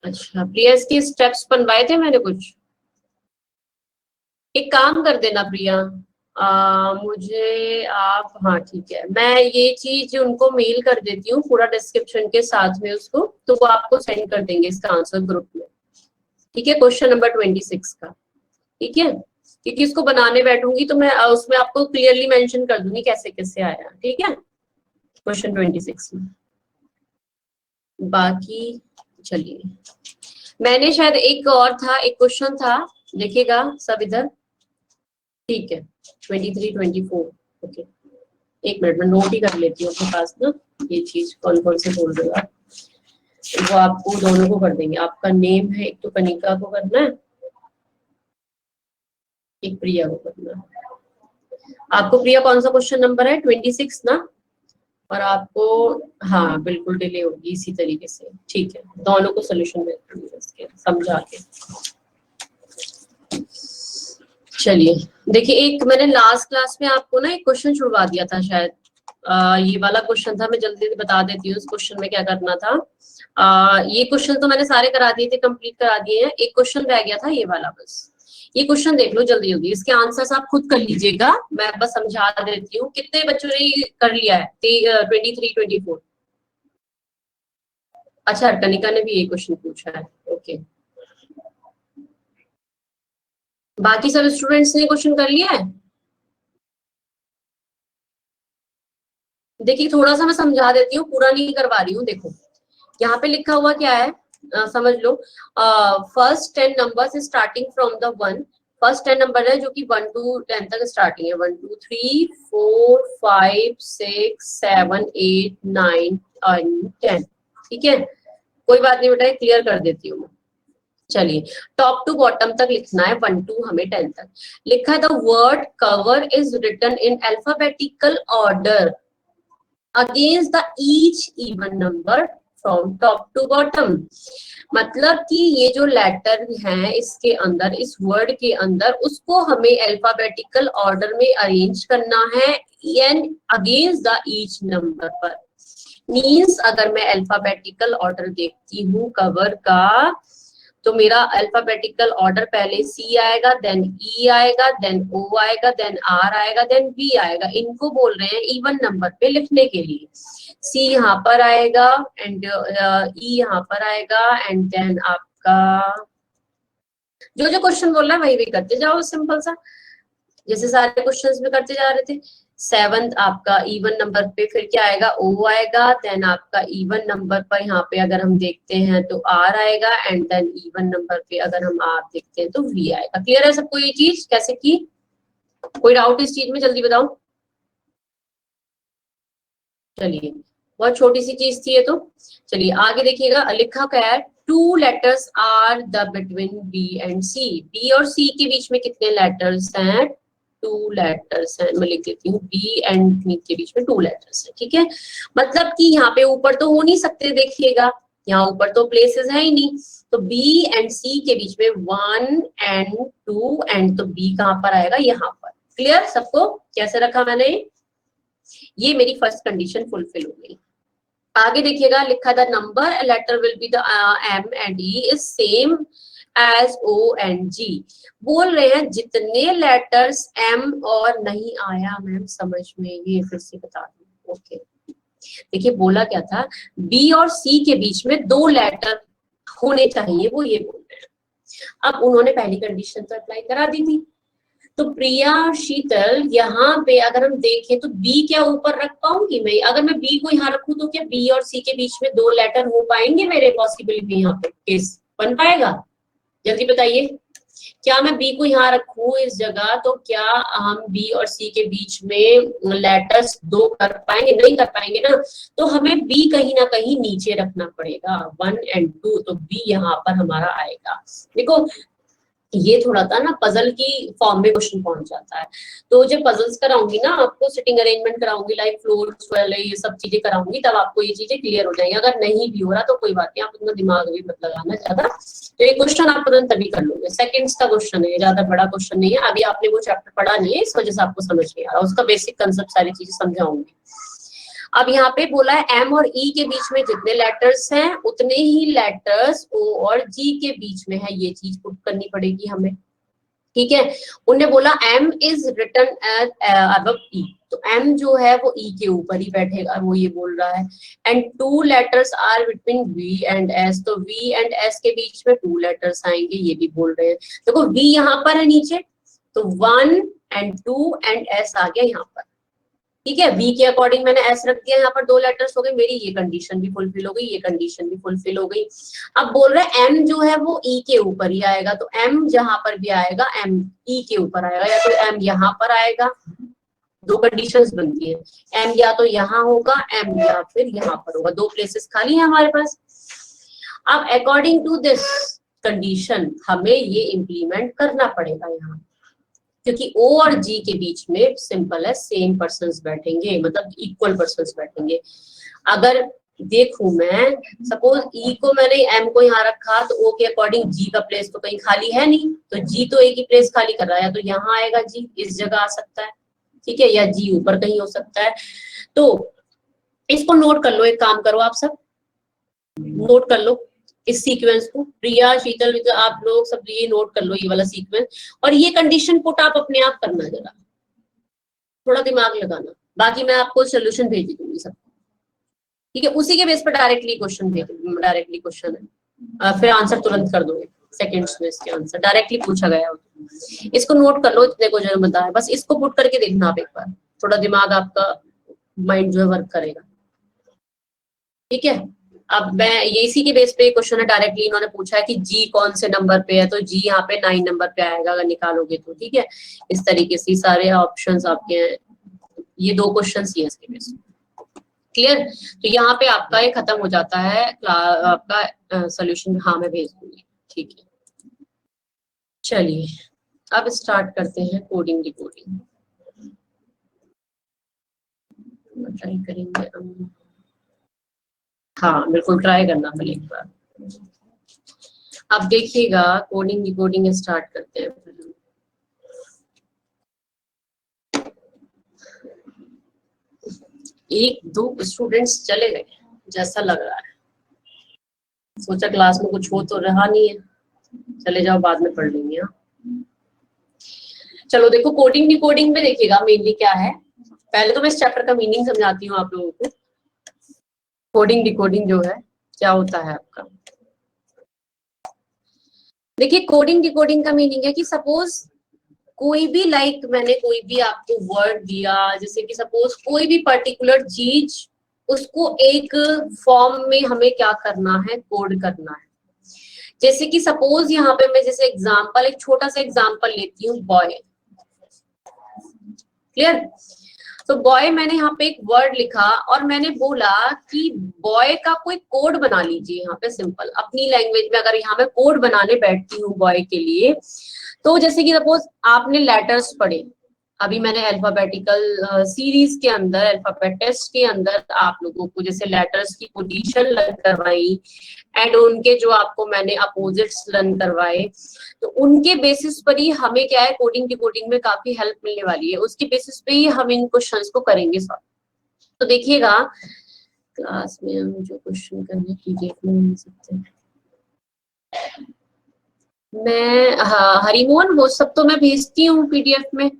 अच्छा प्रिया, इसके स्टेप्स बनवाए थे मैंने कुछ। एक काम कर देना प्रिया, मुझे आप, हाँ ठीक है, मैं ये चीज उनको मेल कर देती हूँ पूरा डिस्क्रिप्शन के साथ में उसको, तो वो आपको सेंड कर देंगे इसका आंसर ग्रुप में। ठीक है, क्वेश्चन नंबर 26 का। ठीक है, क्योंकि इसको बनाने बैठूंगी तो मैं उसमें आपको क्लियरली मेंशन कर दूंगी कैसे कैसे आया। ठीक है, क्वेश्चन 26 में। बाकी चलिए, मैंने शायद एक और था, एक क्वेश्चन था, देखिएगा सब इधर। ठीक है, 23, 24। ओके, एक मिनट में नोट ही कर लेती हूँ अपने पास ना, ये चीज कौन कौन से बोल रहे हो आप। वो आपको दोनों को कर देंगे। आपका नेम है, एक तो कनिका को करना है, एक प्रिया को करना है। आपको प्रिया कौन सा क्वेश्चन नंबर है? 26 ना? और आपको, हाँ बिल्कुल डिले होगी इसी तरीके से। ठीक है, दोनों को सोल्यूशन देते समझा के। चलिए देखिए, एक मैंने लास्ट क्लास में आपको ना एक क्वेश्चन छुड़वा दिया था शायद, ये वाला क्वेश्चन था, मैं जल्दी से बता देती हूँ उस क्वेश्चन में क्या करना था। ये क्वेश्चन तो मैंने सारे करा दिए थे, कंप्लीट करा दिए हैं। एक क्वेश्चन रह गया था ये वाला, बस ये क्वेश्चन देख लो जल्दी जल्दी, इसके आंसर्स आप खुद कर लीजिएगा, मैं बस समझा देती हूँ। कितने बच्चों ने कर लिया है? 23, 24। अच्छा, कनिका ने भी ये क्वेश्चन पूछा है, ओके। बाकी सब स्टूडेंट्स ने क्वेश्चन कर लिया है? देखिए थोड़ा सा मैं समझा देती हूँ, पूरा नहीं करवा रही हूँ। देखो यहाँ पे लिखा हुआ क्या है, समझ लो। First 10 numbers starting from the 1, first 10 number है जो कि 1 to 10 तक स्टार्टिंग है। 1 2 3 4 5 6 7 8 9 और 10। ठीक है, कोई बात नहीं बेटा, क्लियर कर देती हूँ। चलिए टॉप टू बॉटम तक लिखना है, 1 to हमें 10 तक लिखा है। The word cover is written in alphabetical order against the each even number from top to bottom. मतलब कि ये जो लेटर हैं इसके अंदर, इस वर्ड के अंदर, उसको हमें अल्फाबेटिकल ऑर्डर में अरेंज करना है and against the each number पर। मीन्स अगर मैं अल्फाबेटिकल ऑर्डर देखती हूँ कवर का, तो मेरा अल्फाबेटिकल ऑर्डर पहले सी आएगा, देन ई आएगा, देन ओ आएगा, देन आर आएगा, देन बी आएगा। इनको बोल रहे हैं इवन नंबर पे लिखने के लिए। सी यहाँ पर आएगा एंड ई यहाँ पर आएगा एंड देन आपका जो जो क्वेश्चन बोल रहा है वही भी करते जाओ, सिंपल सा, जैसे सारे क्वेश्चंस में करते जा रहे थे। 7th आपका इवन नंबर पे फिर क्या आएगा, ओ आएगा, देन आपका इवन नंबर पर यहाँ पे अगर हम देखते हैं तो आर आएगा एंड देन इवन नंबर पे अगर हम आर देखते हैं तो वी आएगा। क्लियर है सबको ये चीज कैसे की? कोई डाउट इस चीज में? जल्दी बताओ। चलिए बहुत छोटी सी चीज थी ये तो। चलिए आगे देखिएगा, लिखा क्या है, 2 letters are the between B and C. B और सी के बीच में कितने लेटर्स हैं? 2 लेटर्स हैं। मैं लिख देती हूँ बी एंड बी के बीच में 2 लेटर्स हैं। ठीक है, मतलब कि यहाँ पे ऊपर तो हो नहीं सकते, देखिएगा यहाँ ऊपर तो प्लेसेस है ही नहीं, तो बी एंड सी के बीच में 1 एंड 2 एंड, तो बी कहाँ पर आएगा, यहाँ पर। क्लियर सबको कैसे रखा मैंने? ये मेरी फर्स्ट कंडीशन फुलफिल हो गई। आगे देखिएगा, लिखा the number letter will be the M and E is same as O and G. बोल रहे हैं जितने लेटर्स एम और नहीं आया मैम समझ में, ये फिर से बता दूं। ओके देखिए बोला क्या था, बी और सी के बीच में 2 लेटर होने चाहिए, वो ये बोल रहे हैं। अब उन्होंने पहली कंडीशन तो अप्लाई करा दी थी, तो प्रिया शीतल यहाँ पे अगर हम देखें तो बी क्या ऊपर रख पाऊंगी मैं? अगर मैं बी को यहाँ रखूं तो क्या बी और सी के बीच में 2 लेटर हो पाएंगे मेरे? पॉसिबिलिटी यहाँ पे केस बन पाएगा? जल्दी बताइए, क्या मैं बी को यहाँ रखूं इस जगह तो क्या हम बी और सी के बीच में लेटर्स 2 कर पाएंगे? नहीं कर पाएंगे ना, तो हमें बी कहीं ना कहीं नीचे रखना पड़ेगा, 1 एंड 2, तो बी यहाँ पर हमारा आएगा। देखो ये थोड़ा सा ना पजल की फॉर्म में क्वेश्चन पहुंच जाता है, तो जब पजल्स कराऊंगी ना आपको, सिटिंग अरेंजमेंट कराऊंगी, लाइक फ्लोर्स वाले ये सब चीजें कराऊंगी, तब आपको ये चीजें क्लियर हो जाएंगी। अगर नहीं भी हो रहा तो कोई बात नहीं, आप उतना दिमाग भी मत लगाना ज्यादा, तो ये क्वेश्चन आप तुरंत तभी कर लोगे। सेकंड्स का क्वेश्चन है, ज्यादा बड़ा क्वेश्चन नहीं है। अभी आपने वो चैप्टर पढ़ा नहीं है, इस वजह से आपको समझ नहीं आ रहा, उसका बेसिक कंसेप्ट सारी चीजें समझाऊंगी। अब यहाँ पे बोला है एम और ई के बीच में जितने लेटर्स हैं उतने ही लेटर्स ओ और जी के बीच में है, ये चीज पुट करनी पड़ेगी हमें। ठीक है, उन्हें बोला m is written as above e, तो m जो है वो e के ऊपर ही बैठेगा, वो ये बोल रहा है। And 2 letters are between v and s, तो v एंड s के बीच में 2 लेटर्स आएंगे, ये भी बोल रहे हैं। देखो v यहाँ पर है नीचे, तो 1 एंड 2 एंड s आ गया यहाँ पर। ठीक है, v के अकॉर्डिंग मैंने s रख दिया, यहाँ पर 2 लेटर्स हो गए, मेरी ये कंडीशन भी फुलफिल हो गई, ये कंडीशन भी फुलफिल हो गई। अब बोल रहे हैं m जो है वो e के ऊपर ही आएगा, तो m जहां पर भी आएगा m e के ऊपर आएगा, या तो m यहाँ पर आएगा। 2 कंडीशंस बनती है, m या तो यहाँ होगा, m या फिर यहाँ पर होगा, 2 प्लेसेस खाली है हमारे पास। अब अकॉर्डिंग टू दिस कंडीशन हमें ये इम्प्लीमेंट करना पड़ेगा यहाँ, क्योंकि O और G के बीच में सिंपल है, सेम पर्सन्स बैठेंगे, मतलब इक्वल पर्सन्स बैठेंगे। अगर देखूं मैं, सपोज E को मैंने M को यहाँ रखा, तो O के अकॉर्डिंग G का प्लेस तो कहीं खाली है नहीं, तो G तो एक ही प्लेस खाली कर रहा है, तो यहाँ आएगा G, इस जगह आ सकता है। ठीक है, या G ऊपर कहीं हो सकता है, तो इसको नोट कर लो। एक काम करो, आप सब नोट कर लो इस सीक्वेंस को, प्रिया शीतल आप लोग सब ये नोट कर लो, ये वाला सीक्वेंस, और ये कंडीशन पुट आप अपने आप करना, जरा थोड़ा दिमाग लगाना, बाकी मैं आपको सोल्यूशन भेज दूंगी सब। ठीक है, उसी के बेस पर डायरेक्टली क्वेश्चन है, फिर आंसर तुरंत कर दोगे, सेकंड्स में इसके आंसर डायरेक्टली पूछा गया हो। इसको नोट कर लो, इतने को जो बताया, बस इसको पुट करके देखना आप एक बार, थोड़ा दिमाग आपका माइंड जो है वर्क करेगा। ठीक है, अब मैं ये इसी के बेस पे क्वेश्चन है, डायरेक्टली इन्होंने पूछा है कि जी कौन से नंबर पे है, तो जी यहाँ पे 9 नंबर पे आएगा अगर निकालोगे तो। ठीक है, इस तरीके से सारे ऑप्शंस आपके हैं, ये 2 क्वेश्चंस ही है इसके बेस पे। क्लियर? तो यहाँ पे आपका ये खत्म हो जाता है आपका सोल्यूशन। हाँ मैं भेज दूंगी। ठीक है, चलिए अब स्टार्ट करते हैं कोडिंग डिकोडिंग। ट्राई करेंगे हम। हाँ बिल्कुल ट्राई करना पहले एक बार। अब देखिएगा कोडिंग डिकोडिंग स्टार्ट करते हैं। एक दो स्टूडेंट्स चले गए जैसा लग रहा है, सोचा क्लास में कुछ हो तो रहा नहीं है, चले जाओ बाद में पढ़ लेंगे। चलो देखो कोडिंग डिकोडिंग में देखिएगा मेनली क्या है। पहले तो मैं इस चैप्टर का मीनिंग समझाती हूँ आप लोगों को। कोडिंग डिकोडिंग जो है क्या होता है आपका, देखिए कोडिंग डिकोडिंग का मीनिंग है कि सपोज कोई भी मैंने कोई भी आपको वर्ड दिया, जैसे कि सपोज कोई भी पर्टिकुलर चीज, उसको एक फॉर्म में हमें क्या करना है, कोड करना है। जैसे कि सपोज यहाँ पे मैं जैसे एग्जांपल, एक छोटा सा एग्जांपल लेती हूँ, बॉय। क्लियर? तो बॉय मैंने यहाँ पे एक वर्ड लिखा और मैंने बोला कि बॉय का कोई कोड बना लीजिए। यहाँ पे सिंपल अपनी लैंग्वेज में अगर यहाँ मैं कोड बनाने बैठती हूँ बॉय के लिए, तो जैसे कि सपोज आपने लेटर्स पढ़े, अभी मैंने अल्फाबेटिकल सीरीज के अंदर, अल्फाबेट टेस्ट के अंदर आप लोगों को जैसे लेटर्स की पोजीशन लर्न करवाई एंड उनके जो आपको मैंने अपोजिट्स लर्न करवाए, तो उनके बेसिस पर ही हमें क्या है कोडिंग डिकोडिंग में काफी हेल्प मिलने वाली है। उसके बेसिस पे ही हम इन क्वेश्चंस को करेंगे सॉल्व। तो देखिएगा क्लास में हम जो क्वेश्चन करने की डेट में मिल सकते हैं, मैं हरिमोहन वो सब तो मैं भेजती हूँ पीडीएफ में,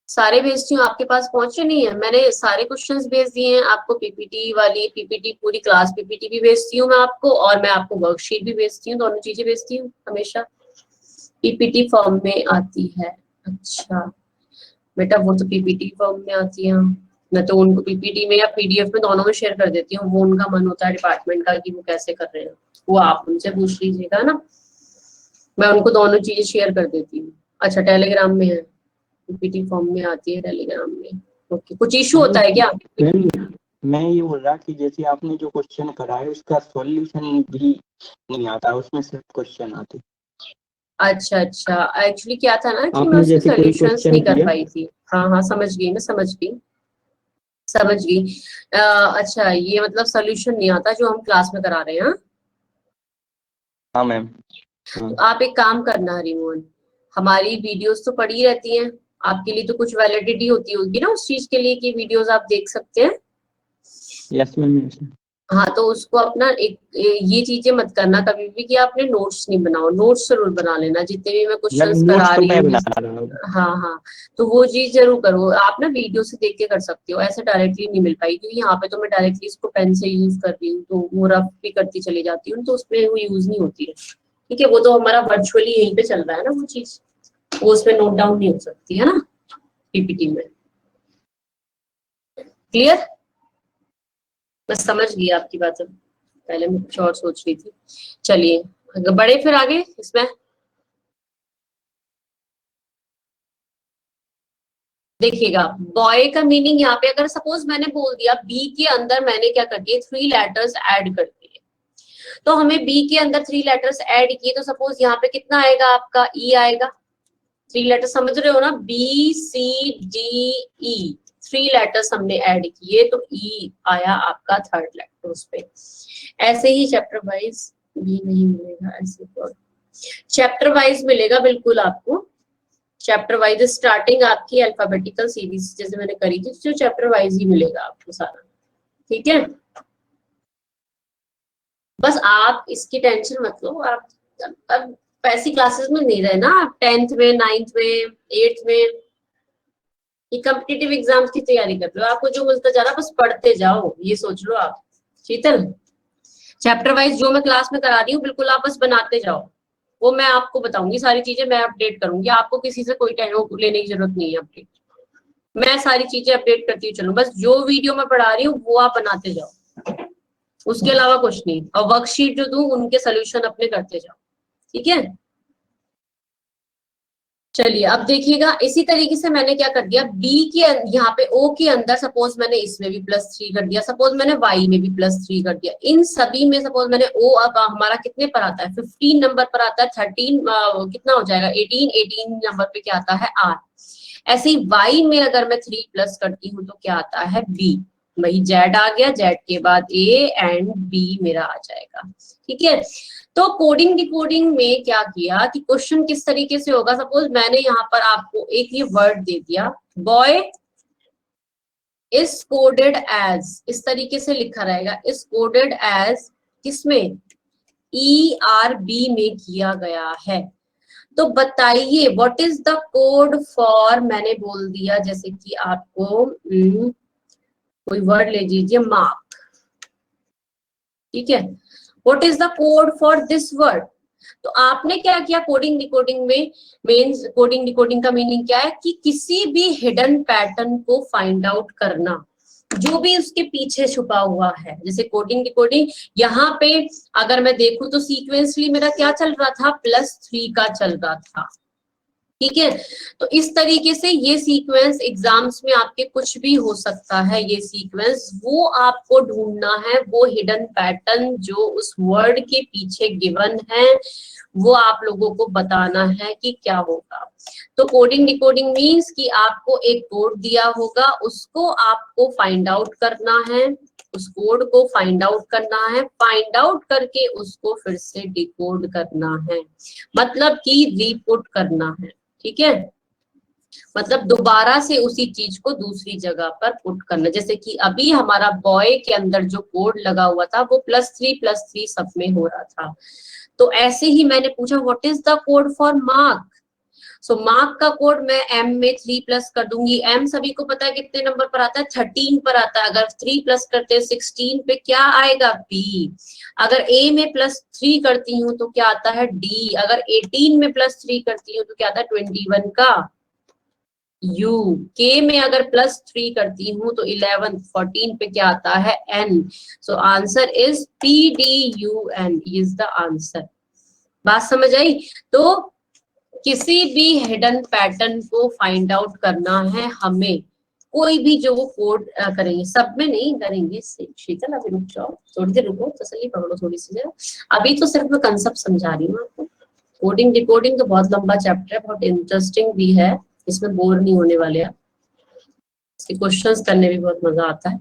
सारे भेजती हूँ, आपके पास पहुंचे नहीं है। मैंने सारे क्वेश्चंस भेज दिए हैं आपको, पीपीटी वाली, पीपीटी पूरी क्लास पीपीटी भी भेजती हूँ मैं आपको, और मैं आपको वर्कशीट भी भेजती हूँ, दोनों चीजें भेजती हूँ हमेशा, पीपीटी फॉर्म में आती है। अच्छा बेटा वो तो पीपीटी फॉर्म में आती है, मैं तो उनको पीपीटी में या पीडीएफ में दोनों में शेयर कर देती हूँ, वो उनका मन होता है डिपार्टमेंट का कि वो कैसे कर रहे हैं, वो आप उनसे पूछ लीजिएगा ना, मैं उनको दोनों चीजें शेयर कर देती हूँ। अच्छा टेलीग्राम में है, पीपीटी फॉर्म में आती है टेलीग्राम में। ओके, कुछ इशू होता है क्या?
मैं ये बोल रहा कि जैसे आपने जो क्वेश्चन करा है उसका सॉल्यूशन भी नहीं आता, उसमें सिर्फ क्वेश्चन आते।
अच्छा अच्छा, एक्चुअली क्या था ना कि मैं
आपने
उसके
जैसे कोई
सॉल्यूशंस
क्वेश्चन
नहीं कर
किया,
पाई थी। हाँ हाँ समझ गई, मैं समझ गई। अच्छा ये मतलब सॉल्यूशन नहीं आता जो हम क्लास में करा रहे हैं।
हाँ मैम।
तो आप एक काम करना हरिमोहन, हमारी वीडियोस तो पड़ी रहती हैं, आपके लिए तो कुछ वैलिडिटी होती होगी ना उस चीज के लिए कि वीडियोस आप देख सकते हैं।
Yes ma'am.
हाँ तो उसको अपना ये चीजें मत करना कभी भी कि आपने नोट्स नहीं बनाओ, नोट्स जरूर बना लेना जितने भी मैं क्वेश्चंस करा रही हूँ। हाँ हाँ तो वो चीज जरूर करो आप ना, वीडियो से देख के कर सकते हो, ऐसे डायरेक्टली नहीं मिल पाई, क्योंकि यहाँ पे तो मैं डायरेक्टली इसको पेन से यूज कर रही हूँ, तो वो रफ भी करती चली जाती हूँ, तो उसमें वो यूज नहीं होती है। ठीक है, वो तो हमारा वर्चुअली यहीं पे चल रहा है ना वो चीज, वो उसमें नोट डाउन नहीं हो सकती है ना पीपीटी में। क्लियर? मैं समझ गई आपकी बात, अब पहले मैं कुछ और सोच रही थी। चलिए बढ़े फिर आगे इसमें। देखिएगा बॉय का मीनिंग यहाँ पे अगर सपोज मैंने बोल दिया बी के अंदर मैंने क्या कर दिए 3 लेटर्स ऐड कर दिए, तो हमें बी के अंदर 3 लेटर्स ऐड किए, तो सपोज यहाँ पे कितना आएगा आपका ई आएगा। 3 लेटर्स समझ रहे हो ना, B C D E, 3 letters हमने ऐड किए तो ई आया आपका 3rd लेटर उस पे। ऐसे ही चैप्टर वाइज भी नहीं मिलेगा, ऐसे तो चैप्टर वाइज मिलेगा बिल्कुल आपको, चैप्टर वाइज स्टार्टिंग आपकी अल्फाबेटिकल सीरीज जैसे मैंने करी थी, जो चैप्टर वाइज ही मिलेगा आपको सारा। ठीक है, बस आप इसकी टेंशन मत लो, आप अब ऐसी क्लासेस में नहीं रहे ना आप, 10th में 9th में 8th में, ये कॉम्पिटिटिव एग्जाम्स की तैयारी कर रहे हो, आपको जो मिलता जा रहा बस पढ़ते जाओ, ये सोच लो आप। शीतल चैप्टर वाइज जो मैं क्लास में करा रही हूँ बिल्कुल आप बस बनाते जाओ, वो मैं आपको बताऊंगी, सारी चीजें मैं अपडेट करूंगी, आपको किसी से कोई टेनो लेने की जरूरत नहीं है अपडेट, मैं सारी चीजें अपडेट करती चलूं, बस जो वीडियो मैं पढ़ा रही हूँ वो आप बनाते जाओ, उसके अलावा कुछ नहीं, और वर्कशीट जो दूं उनके सोल्यूशन अपने करते जाओ, ठीक है। चलिए अब देखिएगा, इसी तरीके से मैंने क्या कर दिया, बी के यहाँ पे ओ के अंदर सपोज मैंने इसमें भी +3 कर दिया, सपोज मैंने वाई में भी +3 कर दिया, इन सभी में सपोज मैंने ओ, अब हमारा कितने पर आता है, 15 नंबर पर आता है, 13 कितना हो जाएगा 18 नंबर पे क्या आता है आर। ऐसे ही वाई में अगर मैं 3 प्लस करती हूँ तो क्या आता है बी, वही जेड आ गया, जेड के बाद ए एंड बी मेरा आ जाएगा, ठीक है। तो कोडिंग डिकोडिंग में क्या किया कि क्वेश्चन किस तरीके से होगा, सपोज मैंने यहाँ पर आपको एक ये वर्ड दे दिया, बॉय इज कोडेड एज, इस तरीके से लिखा रहेगा, इज कोडेड एज किसमें, ERB में किया गया है। तो बताइए what is the code for, मैंने बोल दिया जैसे कि आपको कोई वर्ड ले लीजिए मार्क, ठीक है, what is the code for this word. तो आपने क्या किया कोडिंग डिकोडिंग में, मीन्स कोडिंग डिकोडिंग का मीनिंग क्या है कि किसी भी हिडन पैटर्न को फाइंड आउट करना, जो भी उसके पीछे छुपा हुआ है, जैसे कोडिंग डिकोडिंग यहाँ पे अगर मैं देखूं तो सीक्वेंसली मेरा क्या चल रहा था, +3 का चल रहा था, ठीक है। तो इस तरीके से ये सीक्वेंस एग्जाम्स में आपके कुछ भी हो सकता है, ये सीक्वेंस वो आपको ढूंढना है, वो हिडन पैटर्न जो उस वर्ड के पीछे गिवन है वो आप लोगों को बताना है कि क्या होगा। तो कोडिंग डिकोडिंग मीन्स कि आपको एक कोड दिया होगा, उसको आपको फाइंड आउट करना है, उस कोड को फाइंड आउट करना है, फाइंड आउट करके उसको फिर से डिकोड करना है, मतलब कि रीपुट करना है, ठीक है, मतलब दोबारा से उसी चीज को दूसरी जगह पर पुट करना। जैसे कि अभी हमारा बॉय के अंदर जो कोड लगा हुआ था वो +3 सब में हो रहा था, तो ऐसे ही मैंने पूछा what is the code for mark, so mark का कोड मैं m में 3 प्लस कर दूंगी, m सभी को पता है कितने नंबर पर आता है, 13 पर आता है, अगर 3 प्लस करते हैं 16 पे क्या आएगा b, अगर a में +3 करती हूँ तो क्या आता है d, अगर 18 में +3 करती हूँ तो क्या आता है 21 का u, k में अगर +3 करती हूँ तो 11, 14 पे क्या आता है n, so answer is PDUN is the answer. बात समझ आई। तो किसी भी हिडन पैटर्न को फाइंड आउट करना है हमें, कोई भी जो वो कोड करेंगे, सब में नहीं करेंगे, शीतल अभी रुक जाओ, थोड़ी देर रुको, तसल्ली पकड़ो थोड़ी सी जरा, अभी तो सिर्फ मैं कंसेप्ट समझा रही हूँ आपको। कोडिंग डिकोडिंग तो बहुत लंबा चैप्टर है, बहुत इंटरेस्टिंग भी है, इसमें बोर नहीं होने वाले आप, इसके क्वेश्चंस करने में बहुत मजा आता है।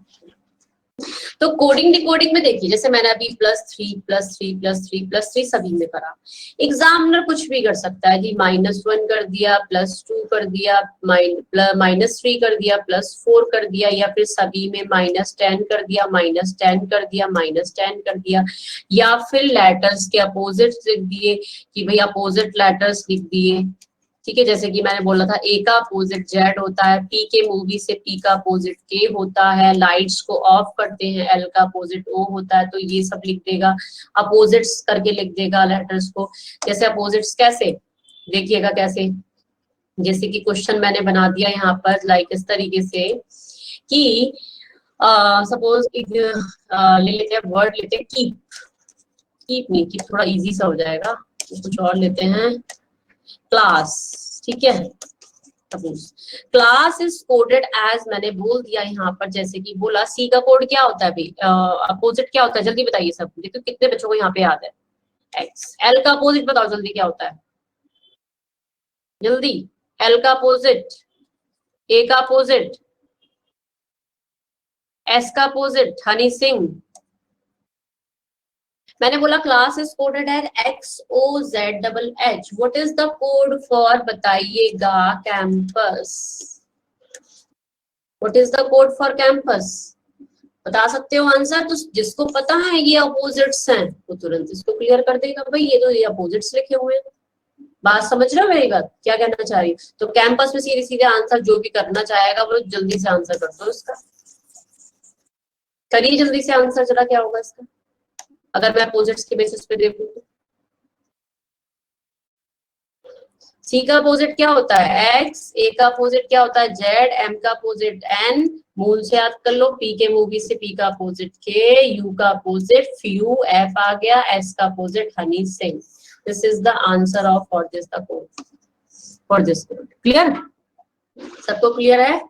तो कोडिंग डिकोडिंग में देखिए, जैसे मैंने अभी +3 सभी में करा, एग्जामिनर कुछ भी कर सकता है जी, -1 कर दिया, +2 कर दिया, -3 कर दिया, +4 कर दिया, या फिर सभी में -10 कर दिया, -10 कर दिया, -10 कर दिया, या फिर लेटर्स के अपोजिट लिख दिए कि भाई अपोजिट लेटर्स लिख दिए, ठीक है, जैसे कि मैंने बोला था ए का अपोजिट जेड होता है, पी के मूवी से पी का अपोजिट के होता है, लाइट्स को ऑफ करते हैं एल का अपोजिट ओ होता है, तो ये सब लिख देगा, अपोजिट्स करके लिख देगा लेटर्स को। जैसे अपोजिट्स कैसे देखिएगा, कैसे, जैसे कि क्वेश्चन मैंने बना दिया यहाँ पर लाइक इस तरीके से कि सपोज एक ले लेते हैं वर्ड, लेते हैं कीप, कीप नहीं, कीप थोड़ा इजी सा हो जाएगा, कुछ और लेते हैं क्लास, ठीक है, क्लास इज कोडेड एज, मैंने बोल दिया यहाँ पर, जैसे कि बोला सी का कोड क्या होता है भाई, अपोजिट क्या होता है, जल्दी बताइए सब, देखो कितने बच्चों को यहाँ पे याद है, एक्स। एल का अपोजिट बताओ जल्दी क्या होता है, जल्दी, एल का अपोजिट, ए का अपोजिट, एस का अपोजिट, हनी सिंह। मैंने बोला class is coded as XOZHH, what is the code for, बताइएगा, campus, what is the code for campus, बता सकते हो आंसर, तो जिसको पता है ये अपोजिट्स हैं वो तुरंत इसको क्लियर कर देगा, भाई ये तो ये अपोजिट्स लिखे हुए हैं। बात समझ रहे हो मेरी बात, क्या कहना चाह रही हूँ। तो कैंपस में सीधे सीधे आंसर जो भी करना चाहेगा वो जल्दी से आंसर कर दो इसका, करिए जल्दी से आंसर, जरा क्या होगा इसका अगर मैं अपोजिट्स के बेसिस पे देखूं तो। सी का अपोजिट क्या होता है एक्स, ए का अपोजिट क्या होता है जेड, एम का अपोजिट एन, मूल से याद कर लो, पी के मूवी से पी का अपोजिट के, यू का अपोजिट फ्यू, एफ आ गया, एस का opposite Honey Singh. This is the answer of for this the code, for this code. Clear, सबको क्लियर है?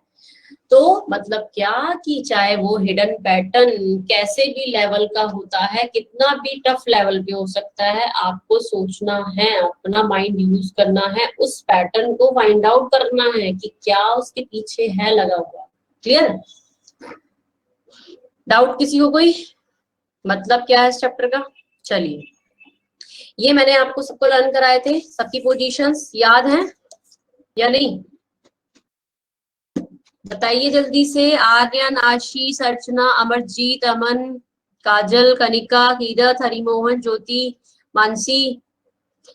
तो मतलब क्या कि चाहे वो हिडन पैटर्न कैसे भी लेवल का होता है, कितना भी टफ लेवल पे हो सकता है, आपको सोचना है, अपना माइंड यूज करना है, उस पैटर्न को फाइंड आउट करना है कि क्या उसके पीछे है लगा हुआ। क्लियर? डाउट किसी को कोई? मतलब क्या है इस चैप्टर का? चलिए, ये मैंने आपको सबको लर्न कराए थे, सबकी पोजीशंस याद हैं या नहीं? बताइए जल्दी से। आर्यन, आशीष, अर्चना, अमरजीत, अमन, काजल, कनिका, कीरत, हरिमोहन, ज्योति, मानसी,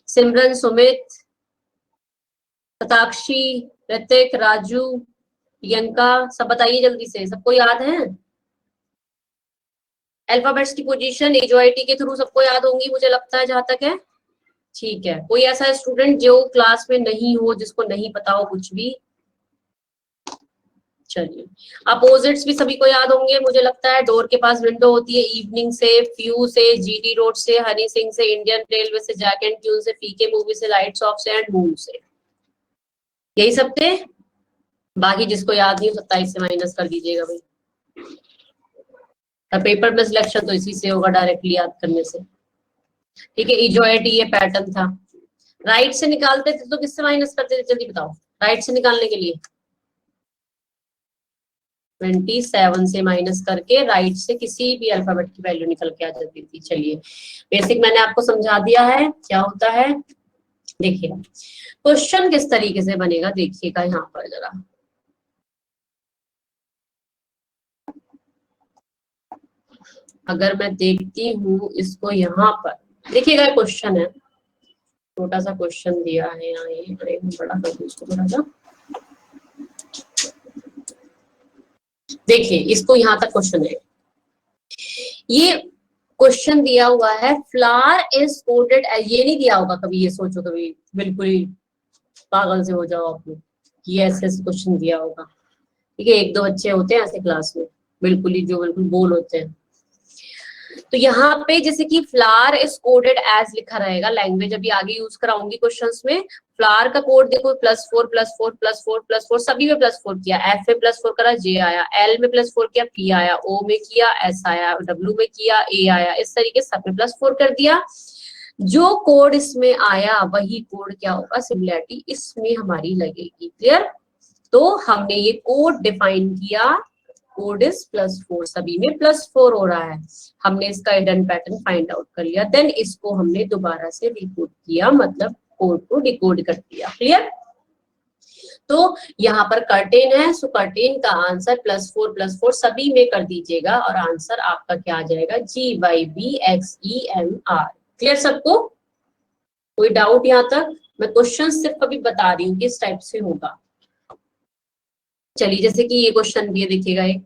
सिमरन, सुमित, सताक्षी, ऋतिक, राजू, प्रियंका, सब बताइए जल्दी से, सबको याद है? अल्फाबेट्स की पोजीशन एजोआईटी के थ्रू सबको याद होंगी मुझे लगता है, जहां तक है। ठीक है, कोई ऐसा स्टूडेंट जो क्लास में नहीं हो, जिसको नहीं पता हो कुछ भी? चलिए, अपोजिट्स भी सभी को याद होंगे मुझे लगता है। डोर के पास विंडो होती है, इवनिंग से, फ्यू से, जीटी रोड से, हनी सिंह से, इंडियन रेलवे से, जैक एंड ट्यून से, पीके मूवी से, लाइट्स ऑफ से, एंड मून से। यही सब थे। बाकी जिसको याद नहीं हो 27 से माइनस कर दीजिएगा भाई। पेपर में सिलेक्शन तो इसी से होगा, डायरेक्टली याद करने से। ठीक है, इजोएटी ये पैटर्न था। राइट से निकालते थे तो किससे माइनस करते थे, जल्दी बताओ। राइट से निकालने के लिए 27 से माइनस करके राइट से किसी भी अल्फाबेट की वैल्यू निकल के आ जाती थी। चलिए, बेसिक मैंने आपको समझा दिया है क्या होता है। देखिए क्वेश्चन किस तरीके से बनेगा, देखिएगा यहाँ पर जरा। अगर मैं देखती हूँ इसको यहाँ पर, देखिएगा क्वेश्चन है, छोटा सा क्वेश्चन दिया है यहाँ, ये बड़ा कर दूं इसको थोड़ा सा। देखिए इसको यहाँ तक क्वेश्चन है, ये क्वेश्चन दिया हुआ है फ्लावर इज कोडेड, ये नहीं दिया होगा कभी, ये सोचो कभी बिल्कुल ही पागल से हो जाओ आप लोग, ये ऐसे क्वेश्चन दिया होगा। ठीक है, एक दो बच्चे होते हैं ऐसे क्लास में बिल्कुल ही, जो बिल्कुल बोल होते हैं। तो यहाँ पे जैसे कि फ्लावर इज कोडेड एज लिखा रहेगा, लैंग्वेज अभी आगे यूज कराऊंगी क्वेश्चंस में। फ्लावर का कोड देखो +4 +4 +4 +4, सभी में +4 किया, एफ में +4 करा, जे आया, एल में +4 किया, पी आया, ओ में किया, एस आया, डब्ल्यू में किया, ए आया, इस तरीके सब में +4 कर दिया। जो कोड इसमें आया वही कोड क्या होगा, सिमिलरिटी इसमें हमारी लगेगी। क्लियर? तो हमने ये कोड डिफाइन किया, कोड इज +4, सभी में +4 हो रहा है। हमने इसका हिडन पैटर्न फाइंड आउट कर लिया, देन इसको हमने दोबारा से डिकोड किया, मतलब कोड को डिकोड कर दिया। क्लियर? तो यहाँ पर कर्टेन है, सो कर्टेन का आंसर +4 +4 सभी में कर दीजिएगा, और आंसर आपका क्या आ जाएगा, GYBXEMR। क्लियर सबको? कोई डाउट यहाँ तक? मैं क्वेश्चन सिर्फ अभी बता रही हूँ किस टाइप से होगा। चलिए, जैसे कि ये क्वेश्चन भी देखिएगा, एक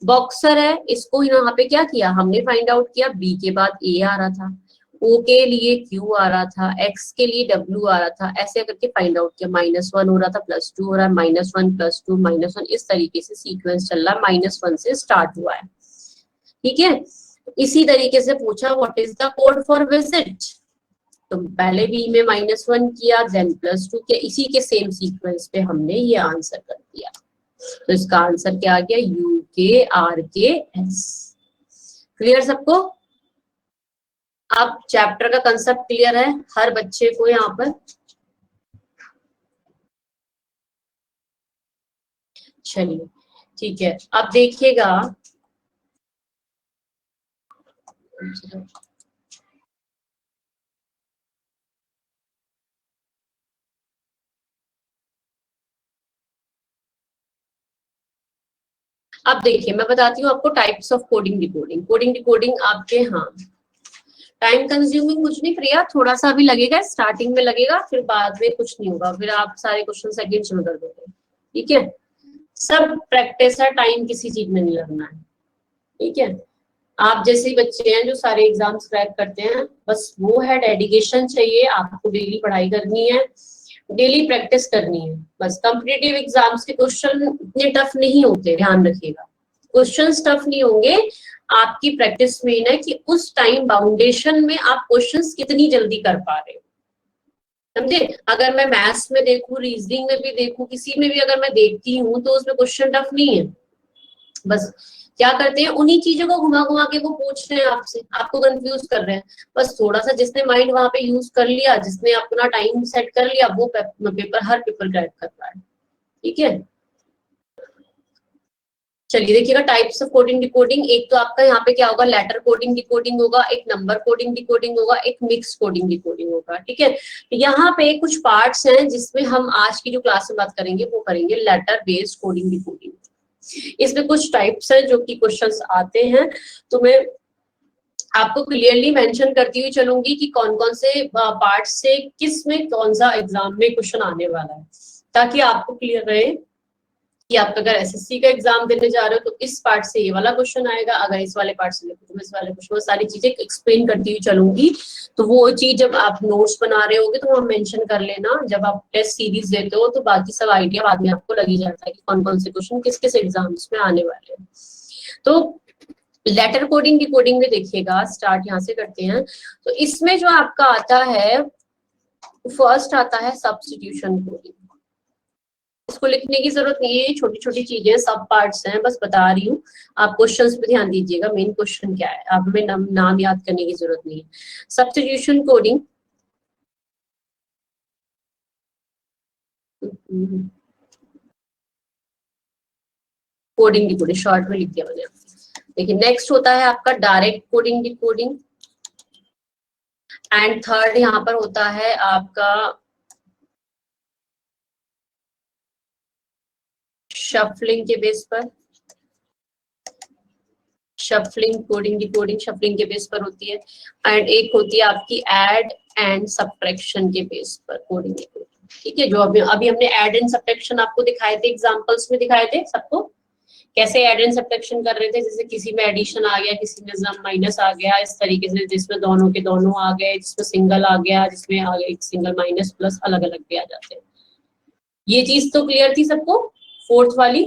बॉक्सर है, इसको यहाँ पे क्या किया हमने, फाइंड आउट किया। बी के बाद ए आ रहा था, ओ के लिए क्यू आ रहा था, एक्स के लिए डब्ल्यू आ रहा था, ऐसे करके फाइंड आउट किया। -1 हो रहा था, +2 हो रहा है, -1 +2 -1, इस तरीके से सीक्वेंस चल रहा है, -1 से स्टार्ट हुआ है। ठीक है, इसी तरीके से पूछा what is the code for visit, तो पहले बी में -1 किया, देन +2 किया, इसी के सेम सीक्वेंस पे हमने ये आंसर कर दिया। तो इसका आंसर क्या आ गया, UKRKS। क्लियर सबको? अब चैप्टर का कंसेप्ट क्लियर है हर बच्चे को यहाँ पर? चलिए ठीक है, अब देखिएगा अब देखिए मैं बताती हूँ आपको types of coding decoding. Coding decoding आपके, हाँ टाइम कंज्यूमिंग कुछ नहीं प्रिया, थोड़ा सा भी लगेगा, स्टार्टिंग में लगेगा, फिर बाद में कुछ नहीं होगा, फिर आप सारे क्वेश्चन सेकंड शुरू कर दोगे। ठीक है, सब प्रैक्टिस है, टाइम किसी चीज में नहीं लगना है। ठीक है, आप जैसे बच्चे हैं जो सारे एग्जाम्स क्रैक करते हैं, बस वो है डेडिकेशन चाहिए, आपको डेली पढ़ाई करनी है, डेली प्रैक्टिस करनी है बस। कॉम्पिटिटिव एग्जाम्स के क्वेश्चन इतने टफ नहीं होते, ध्यान रखिएगा। क्वेश्चंस टफ नहीं होंगे, आपकी प्रैक्टिस मेन है कि उस टाइम बाउंडेशन में आप क्वेश्चंस कितनी जल्दी कर पा रहे हो, समझे। अगर मैं मैथ्स में देखूं, रीजनिंग में भी देखूं, किसी में भी अगर मैं देखती हूँ तो उसमें क्वेश्चन टफ नहीं है। बस क्या करते हैं, उन्हीं चीजों को घुमा घुमा के वो पूछ रहे हैं आपसे, आपको कंफ्यूज कर रहे हैं। बस थोड़ा सा जिसने माइंड वहां पे यूज कर लिया, जिसने अपना टाइम सेट कर लिया, वो पेपर हर पेपर क्रैक कर रहा है, ठीक है। चलिए देखिएगा, टाइप्स ऑफ कोडिंग डिकोडिंग। एक तो आपका यहाँ पे क्या होगा, लेटर कोडिंग डिकोडिंग होगा, एक नंबर कोडिंग डिकोडिंग होगा, एक मिक्स कोडिंग डिकोडिंग होगा, ठीक है। यहाँ पे कुछ पार्ट्स हैं जिसमें हम आज की जो क्लास में बात करेंगे वो करेंगे लेटर बेस्ड कोडिंग डिकोडिंग। इसमें कुछ टाइप्स है जो कि क्वेश्चंस आते हैं, तो मैं आपको क्लियरली मेंशन करती हुई चलूंगी कि कौन कौन से पार्ट से किस में कौन सा एग्जाम में क्वेश्चन आने वाला है, ताकि आपको क्लियर रहे कि आप अगर एसएससी का एग्जाम देने जा रहे हो तो इस पार्ट से ये वाला क्वेश्चन आएगा, अगर इस वाले पार्ट से देखो तो इस वाले क्वेश्चन, वो सारी चीजें एक्सप्लेन करती हुई चलूंगी। तो वो चीज जब आप नोट्स बना रहे होगे तो वहाँ मेंशन कर लेना, जब आप टेस्ट सीरीज देते हो तो बाकी सब आइडिया बाद में आपको लग ही जाता है कि कौन कौन से क्वेश्चन किस किस एग्जाम्स में आने वाले हैं। तो लेटर कोडिंग डिकोडिंग में देखिएगा, स्टार्ट यहाँ से करते हैं। तो इसमें जो आपका आता है, फर्स्ट आता है सब्स्टिट्यूशन कोडिंग। इसको लिखने की जरूरत नहीं है, छोटी छोटी चीजें, सब पार्ट्स हैं, बस बता रही हूँ। आप क्वेश्चंस पे ध्यान दीजिएगा, मेन क्वेश्चन क्या है, आप हमें नाम याद करने की जरूरत नहीं है। Substitution coding, coding decoding short में लिख दिया मैंने। देखिए नेक्स्ट होता है आपका direct coding decoding, and third यहाँ पर होता है आपका शफलिंग के बेस पर, शफलिंग कोडिंग डिकोडिंग शफलिंग के बेस पर होती है। एंड एक होती है आपकी ऐड एंड सब्ट्रैक्शन के बेस पर कोडिंग डिकोडिंग, ठीक है। जो अभी हमने ऐड एंड सब्ट्रैक्शन आपको दिखाए थे, एग्जांपल्स में दिखाए थे सबको, कैसे ऐड एंड सब्ट्रैक्शन कर रहे थे। जैसे किसी में एडिशन आ गया, किसी में माइनस आ गया, इस तरीके से, जिसमें दोनों के दोनों आ गए, जिसमें सिंगल आ गया, जिसमें आ गया सिंगल माइनस प्लस, अलग अलग भी आ जाते हैं। ये चीज तो क्लियर थी सबको, फोर्थ वाली।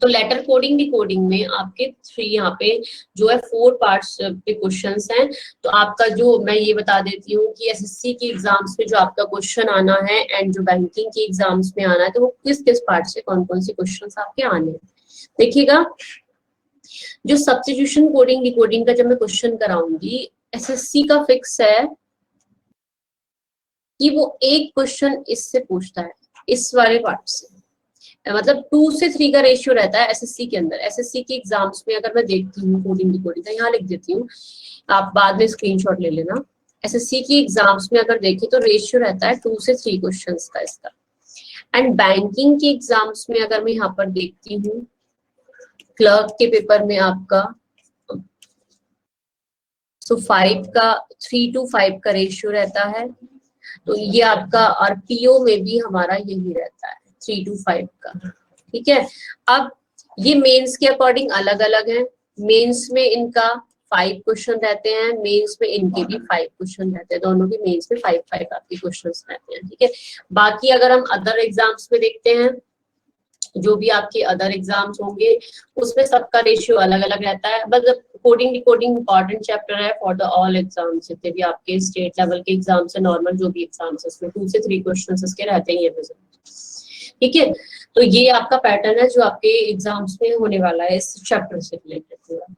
तो लेटर कोडिंग डिकोडिंग में आपके थ्री यहाँ पे जो है 4 पार्ट्स पे क्वेश्चंस हैं। तो आपका जो मैं ये बता देती हूँ कि एसएससी के एग्जाम्स में जो आपका क्वेश्चन आना है एंड जो बैंकिंग के एग्जाम्स में आना है, तो वो किस किस पार्ट से कौन कौन से क्वेश्चंस आपके आने हैं। देखिएगा, जो सब्स्टिट्यूशन कोडिंग डिकोडिंग का जब मैं क्वेश्चन कराऊंगी, एसएससी का फिक्स है कि वो एक क्वेश्चन इससे पूछता है, इस वाले पार्ट से, मतलब 2 से 3 का रेशियो रहता है एसएससी के अंदर। एसएससी के एग्जाम्स में अगर मैं देखती हूँ कोडिंग डिकोडिंग का, यहाँ लिख देती हूँ, आप बाद में स्क्रीनशॉट ले लेना। एसएससी की एग्जाम्स में अगर देखें तो रेशियो रहता है 2 से 3 क्वेश्चंस का इसका। एंड बैंकिंग के एग्जाम्स में अगर मैं यहाँ पर देखती हूँ, क्लर्क के पेपर में आपका 3 to 5 का रेशियो रहता है। तो ये आपका, और पीओ में भी हमारा यही रहता है 3 to 5 का, ठीक है। अब ये मेंस के अकॉर्डिंग अलग अलग है। मेंस में इनका 5 क्वेश्चन रहते हैं, मेंस में इनके भी 5 क्वेश्चन रहते हैं, दोनों के मेंस में 5 आपके क्वेश्चन रहते हैं, ठीक है। बाकी अगर हम अदर एग्जाम्स में देखते हैं, जो भी आपके अदर एग्जाम्स होंगे, उसमें सबका रेशियो अलग अलग रहता है। मतलब कोडिंग डिकोडिंग इंपॉर्टेंट चैप्टर है फॉर द ऑल एग्जाम्स, जितने भी आपके स्टेट लेवल के एग्जाम्स है, नॉर्मल जो भी एग्जाम्स है, उसमें 2 से 3 क्वेश्चन इसके रहते ही है, ठीक है। तो ये आपका पैटर्न है जो आपके एग्जाम्स में होने वाला है इस चैप्टर से रिलेटेड पूरा।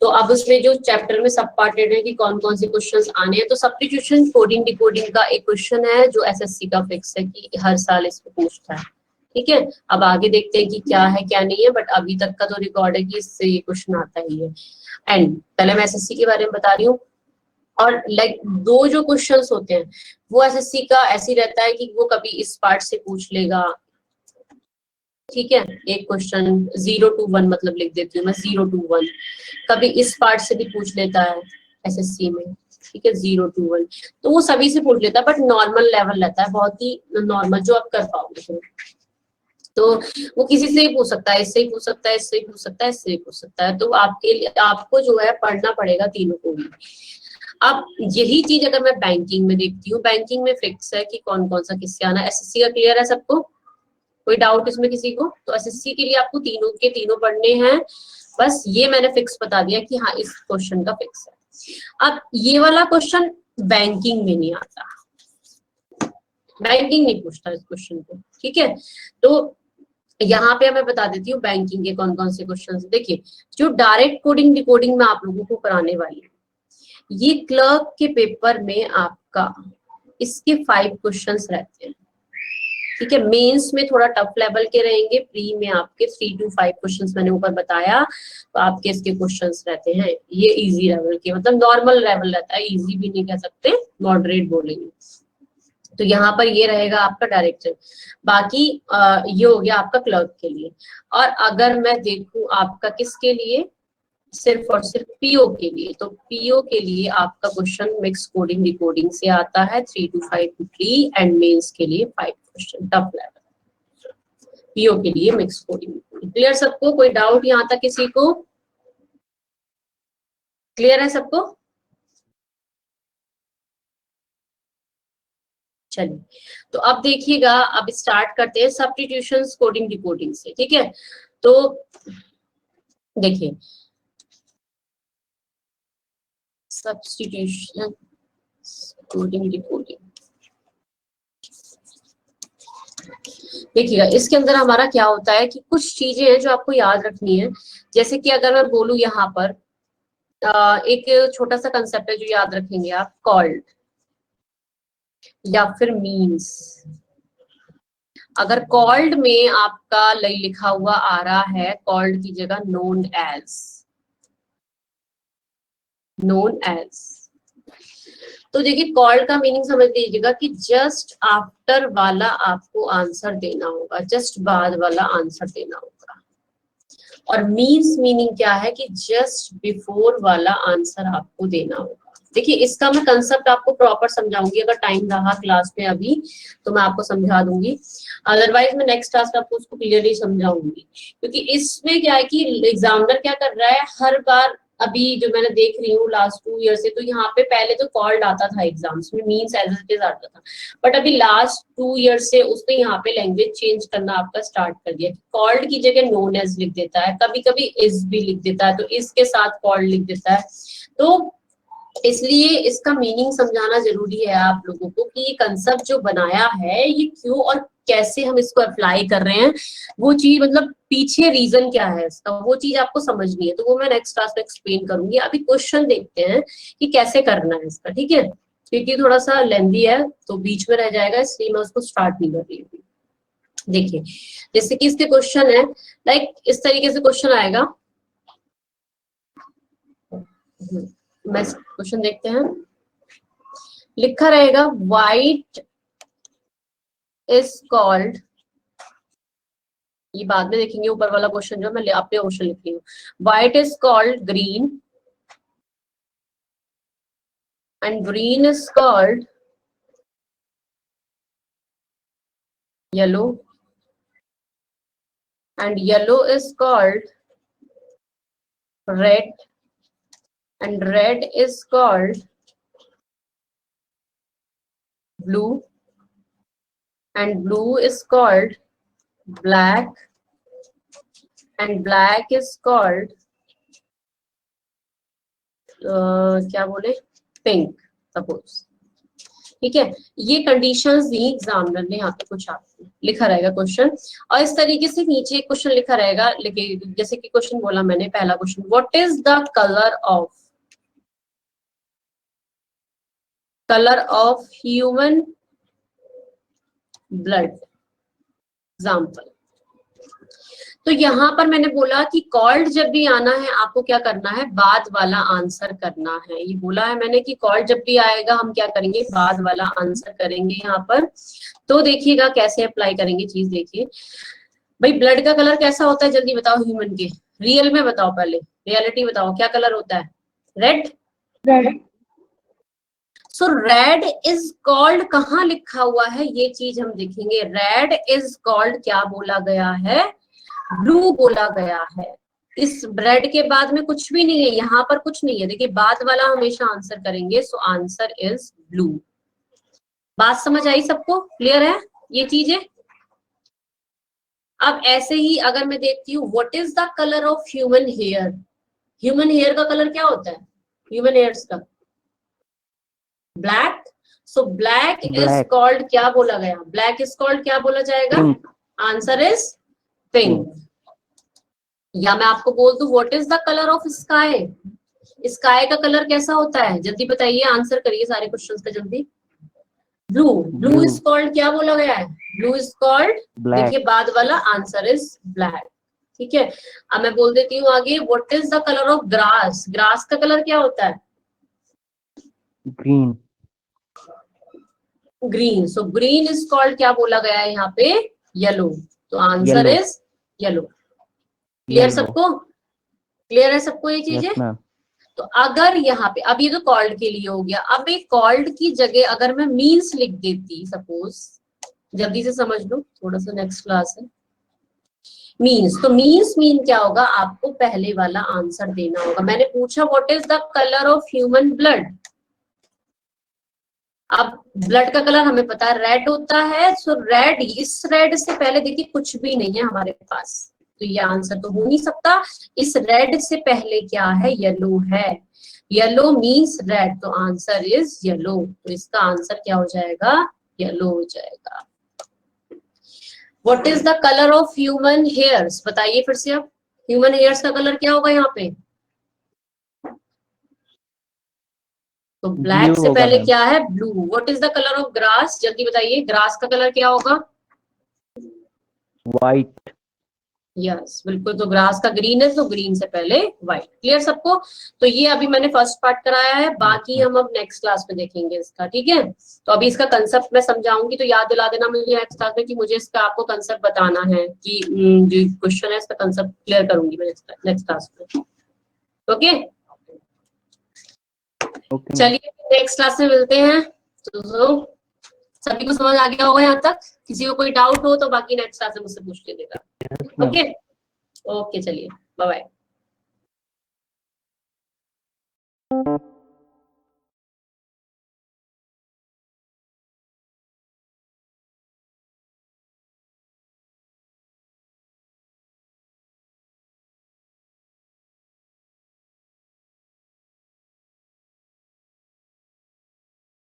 तो अब उसमें जो चैप्टर में सब पार्टेड है कि कौन कौन से क्वेश्चंस आने हैं। तो सब्स्टिट्यूशन कोडिंग डिकोडिंग का एक क्वेश्चन है जो एसएससी का फिक्स है कि हर साल इसमें पूछता है, ठीक है। अब आगे देखते हैं कि क्या है क्या नहीं है, बट अभी तक का तो रिकॉर्ड है कि इससे ये क्वेश्चन आता ही है। एंड पहले मैं एसएससी के बारे में बता रही हूँ। और लाइक 2 जो क्वेश्चंस होते हैं वो एसएससी का ऐसे रहता है कि वो कभी इस पार्ट से पूछ लेगा, ठीक है। एक क्वेश्चन 0 to 1 मतलब लिख देती हूँ मैं, 0 to 1 कभी इस पार्ट से भी पूछ लेता है एसएससी में, ठीक है, 0 to 1। तो वो सभी से पूछ लेता है, बट नॉर्मल लेवल रहता है, बहुत ही नॉर्मल जो आप कर पाओगे। तो वो किसी से ही पूछ सकता है, इससे ही पूछ सकता है, इससे ही पूछ सकता है, इससे ही पूछ सकता है। तो आपके लिए आपको जो है पढ़ना पड़ेगा तीनों को भी। अब यही चीज अगर मैं बैंकिंग में देखती हूँ, बैंकिंग में फिक्स है कि कौन कौन सा किससे आना है। एसएससी का क्लियर है सबको, कोई डाउट इसमें किसी को? तो एसएससी के लिए आपको तीनों के तीनों पढ़ने हैं, बस ये मैंने फिक्स बता दिया कि हाँ इस क्वेश्चन का फिक्स है। अब ये वाला क्वेश्चन बैंकिंग में नहीं आता, बैंकिंग नहीं पूछता इस क्वेश्चन को, ठीक है। तो यहाँ पे मैं बता देती हूँ बैंकिंग के कौन कौन से क्वेश्चन। देखिए जो डायरेक्ट कोडिंग डिकोडिंग में आप लोगों को कराने वाली है, ये क्लर्क के पेपर में आपका इसके 5 क्वेश्चंस रहते हैं, ठीक है। मेंस में थोड़ा टफ लेवल के रहेंगे, प्री में आपके 3 to 5 क्वेश्चंस मैंने ऊपर बताया, तो आपके इसके क्वेश्चंस रहते हैं ये इजी लेवल के, मतलब नॉर्मल लेवल रहता है, इजी भी नहीं कह सकते, मॉडरेट बोलेंगे। तो यहाँ पर ये रहेगा आपका डायरेक्टर। बाकी ये हो गया आपका क्लर्क के लिए। और अगर मैं देखूं आपका किसके लिए, सिर्फ और सिर्फ पीओ के लिए, तो पीओ के लिए आपका क्वेश्चन मिक्स कोडिंग डिकोडिंग से आता है 3 to 5 to 3, एंड मेंस के लिए 5 क्वेश्चन टफ लेवल, पीओ के लिए मिक्स कोडिंग। क्लियर सबको? कोई डाउट यहाँ तक किसी को? क्लियर है सबको? चलिए, तो अब देखिएगा, अब स्टार्ट करते हैं सब्स्टिट्यूशंस कोडिंग डिकोडिंग से, ठीक है। तो देखिए सब्स्टिट्यूशन कोडिंग डिकोडिंग, देखिएगा इसके अंदर हमारा क्या होता है कि कुछ चीजें हैं जो आपको याद रखनी है। जैसे कि अगर मैं बोलूं यहाँ पर एक छोटा सा कंसेप्ट है जो याद रखेंगे आप, कॉल्ड या फिर मीन्स। अगर कॉल्ड में आपका लिखा हुआ आ रहा है कॉल्ड की जगह नोन एज, नोन एज, तो देखिए कॉल्ड का मीनिंग समझ लीजिएगा कि जस्ट आफ्टर वाला आपको आंसर देना होगा, जस्ट बाद वाला आंसर देना होगा। और मीन्स मीनिंग क्या है कि जस्ट बिफोर वाला आंसर आपको देना होगा। देखिए इसका मैं कंसेप्ट आपको प्रॉपर समझाऊंगी, अगर टाइम रहा क्लास में अभी तो मैं आपको समझा दूंगी, अदरवाइज मैं नेक्स्ट क्लास में आपको उसको क्लियरली समझाऊंगी। क्योंकि इसमें क्या है कि एग्जामिनर क्या कर रहा है, हर बार अभी जो मैंने देख रही हूँ लास्ट 2 ईयर से, तो यहाँ पे पहले तो कॉल्ड आता था एग्जाम्स में, मीन्स एज इट इज आता था, बट अभी लास्ट 2 ईयर से उसने यहाँ पे लैंग्वेज चेंज करना आपका स्टार्ट कर दिया। कॉल्ड की जगह नोन एज लिख देता है, कभी कभी इज भी लिख देता है, तो इसके साथ कॉल्ड लिख देता है। तो इसलिए इसका मीनिंग समझाना जरूरी है आप लोगों को कि ये कंसेप्ट जो बनाया है ये क्यों और कैसे हम इसको अप्लाई कर रहे हैं, वो चीज मतलब पीछे रीजन क्या है इसका, वो चीज आपको समझनी है। तो वो मैं नेक्स्ट क्लास में एक्सप्लेन करूंगी। अभी क्वेश्चन देखते हैं कि कैसे करना है इसका, ठीक है, क्योंकि थोड़ा सा लेंथी है तो बीच में रह जाएगा, इसलिए मैं उसको स्टार्ट नहीं कर रही हूँ। देखिए जैसे कि इसके क्वेश्चन है, लाइक इस तरीके से क्वेश्चन आएगा, मैं क्वेश्चन देखते हैं। लिखा रहेगा व्हाइट इज कॉल्ड, ये बाद में देखेंगे, ऊपर वाला क्वेश्चन जो मैं अपने क्वेश्चन लिख रही हूँ, white is called green and green is called yellow and yellow is called red and red is called blue and blue is called black and black is called क्या बोले, पिंक सपोज, ठीक है। ये conditions दी examiner ने यहाँ पे कुछ आपको लिखा रहेगा क्वेश्चन, और इस तरीके से नीचे क्वेश्चन लिखा रहेगा, जैसे कि क्वेश्चन बोला मैंने, पहला question, what is the colour of human blood example. तो यहाँ पर मैंने बोला कि कॉल्ड जब भी आना है आपको क्या करना है, बाद वाला आंसर करना है। ये बोला है मैंने कि कॉल्ड जब भी आएगा हम क्या करेंगे, बाद वाला आंसर करेंगे यहाँ पर। तो देखिएगा कैसे अप्लाई करेंगे चीज। देखिए भाई ब्लड का कलर कैसा होता है, जल्दी बताओ, ह्यूमन के रियल में बताओ, पहले रियलिटी बताओ, क्या कलर होता है, red.
Red.
So red is called, कहाँ लिखा हुआ है ये चीज हम देखेंगे। रेड इज कॉल्ड क्या बोला गया है, ब्लू बोला गया है। इस ब्रेड के बाद में कुछ भी नहीं है, यहाँ पर कुछ नहीं है, देखिए बाद वाला हमेशा आंसर करेंगे, सो आंसर इज ब्लू। बात समझ आई सबको? क्लियर है ये चीजें? अब ऐसे ही अगर मैं देखती हूँ what is the colour of human hair, human hair का कलर क्या होता है? ह्यूमन हेयर्स का black, so black is
Black.
Called, क्या बोला गया? ब्लैक इज कॉल्ड क्या बोला जाएगा?
Pink.
Answer is pink. या मैं आपको बोल दूं what is the colour of sky, sky का कलर कैसा होता है? जल्दी बताइए, आंसर करिए सारे क्वेश्चंस का जल्दी। Blue, blue
Blue.
Is called, क्या बोला गया है? Blue is called,
Black.
देखिए बाद वाला आंसर इज ब्लैक। ठीक है, अब मैं बोल देती हूँ आगे, what is the colour of grass, grass का कलर क्या होता है?
Green.
Green, so green is called, क्या बोला गया है यहाँ पे? येलो, तो answer
Yellow.
Is yellow. Clear
Yellow.
सबको? क्लियर है सबको ये चीजें?
Yes, ma'am.
तो अगर यहाँ पे, अब ये तो कॉल्ड के लिए हो गया, अब एक कॉल्ड की जगह अगर मैं मीन्स लिख देती, सपोज, जल्दी से समझ लो, थोड़ा सा नेक्स्ट क्लास है। मीन्स, तो मीन्स मीन क्या होगा? आपको पहले वाला आंसर देना होगा। मैंने पूछा what is the colour of human blood, अब ब्लड का कलर हमें पता है रेड होता है, सो रेड, इस रेड से पहले देखिए कुछ भी नहीं है हमारे पास, तो ये आंसर तो हो नहीं सकता। इस रेड से पहले क्या है? येलो है, येलो मीन्स रेड, तो आंसर इज येलो, तो इसका आंसर क्या हो जाएगा? येलो हो जाएगा। What is the colour of human hairs, बताइए फिर से, अब ह्यूमन हेयर्स का कलर क्या होगा यहाँ पे? तो ब्लैक
Blue
से
होगा
पहले
मैम.
क्या है? Blue. What is the colour of grass, जल्दी बताइए, ग्रास का कलर क्या होगा?
White.
यस, बिल्कुल, तो ग्रास का ग्रीन है, तो ग्रीन से पहले व्हाइट। क्लियर सबको? तो ये अभी मैंने फर्स्ट पार्ट कराया है, बाकी हम अब नेक्स्ट क्लास में देखेंगे इसका। ठीक है, तो अभी इसका कंसेप्ट मैं समझाऊंगी, तो याद दिला देना मुझे नेक्स्ट क्लास में कि मुझे इसका आपको कंसेप्ट बताना है, कि जो क्वेश्चन है इसका कंसेप्ट क्लियर करूंगी मैं नेक्स्ट क्लास में। Okay,
Okay.
चलिए नेक्स्ट क्लास में मिलते हैं। तो सभी को समझ आ गया होगा यहाँ तक? किसी को कोई डाउट हो तो बाकी नेक्स्ट क्लास में मुझसे पूछ लीजिएगा।
Yes, ma'am.
ओके, ओके, चलिए, बाय बाय।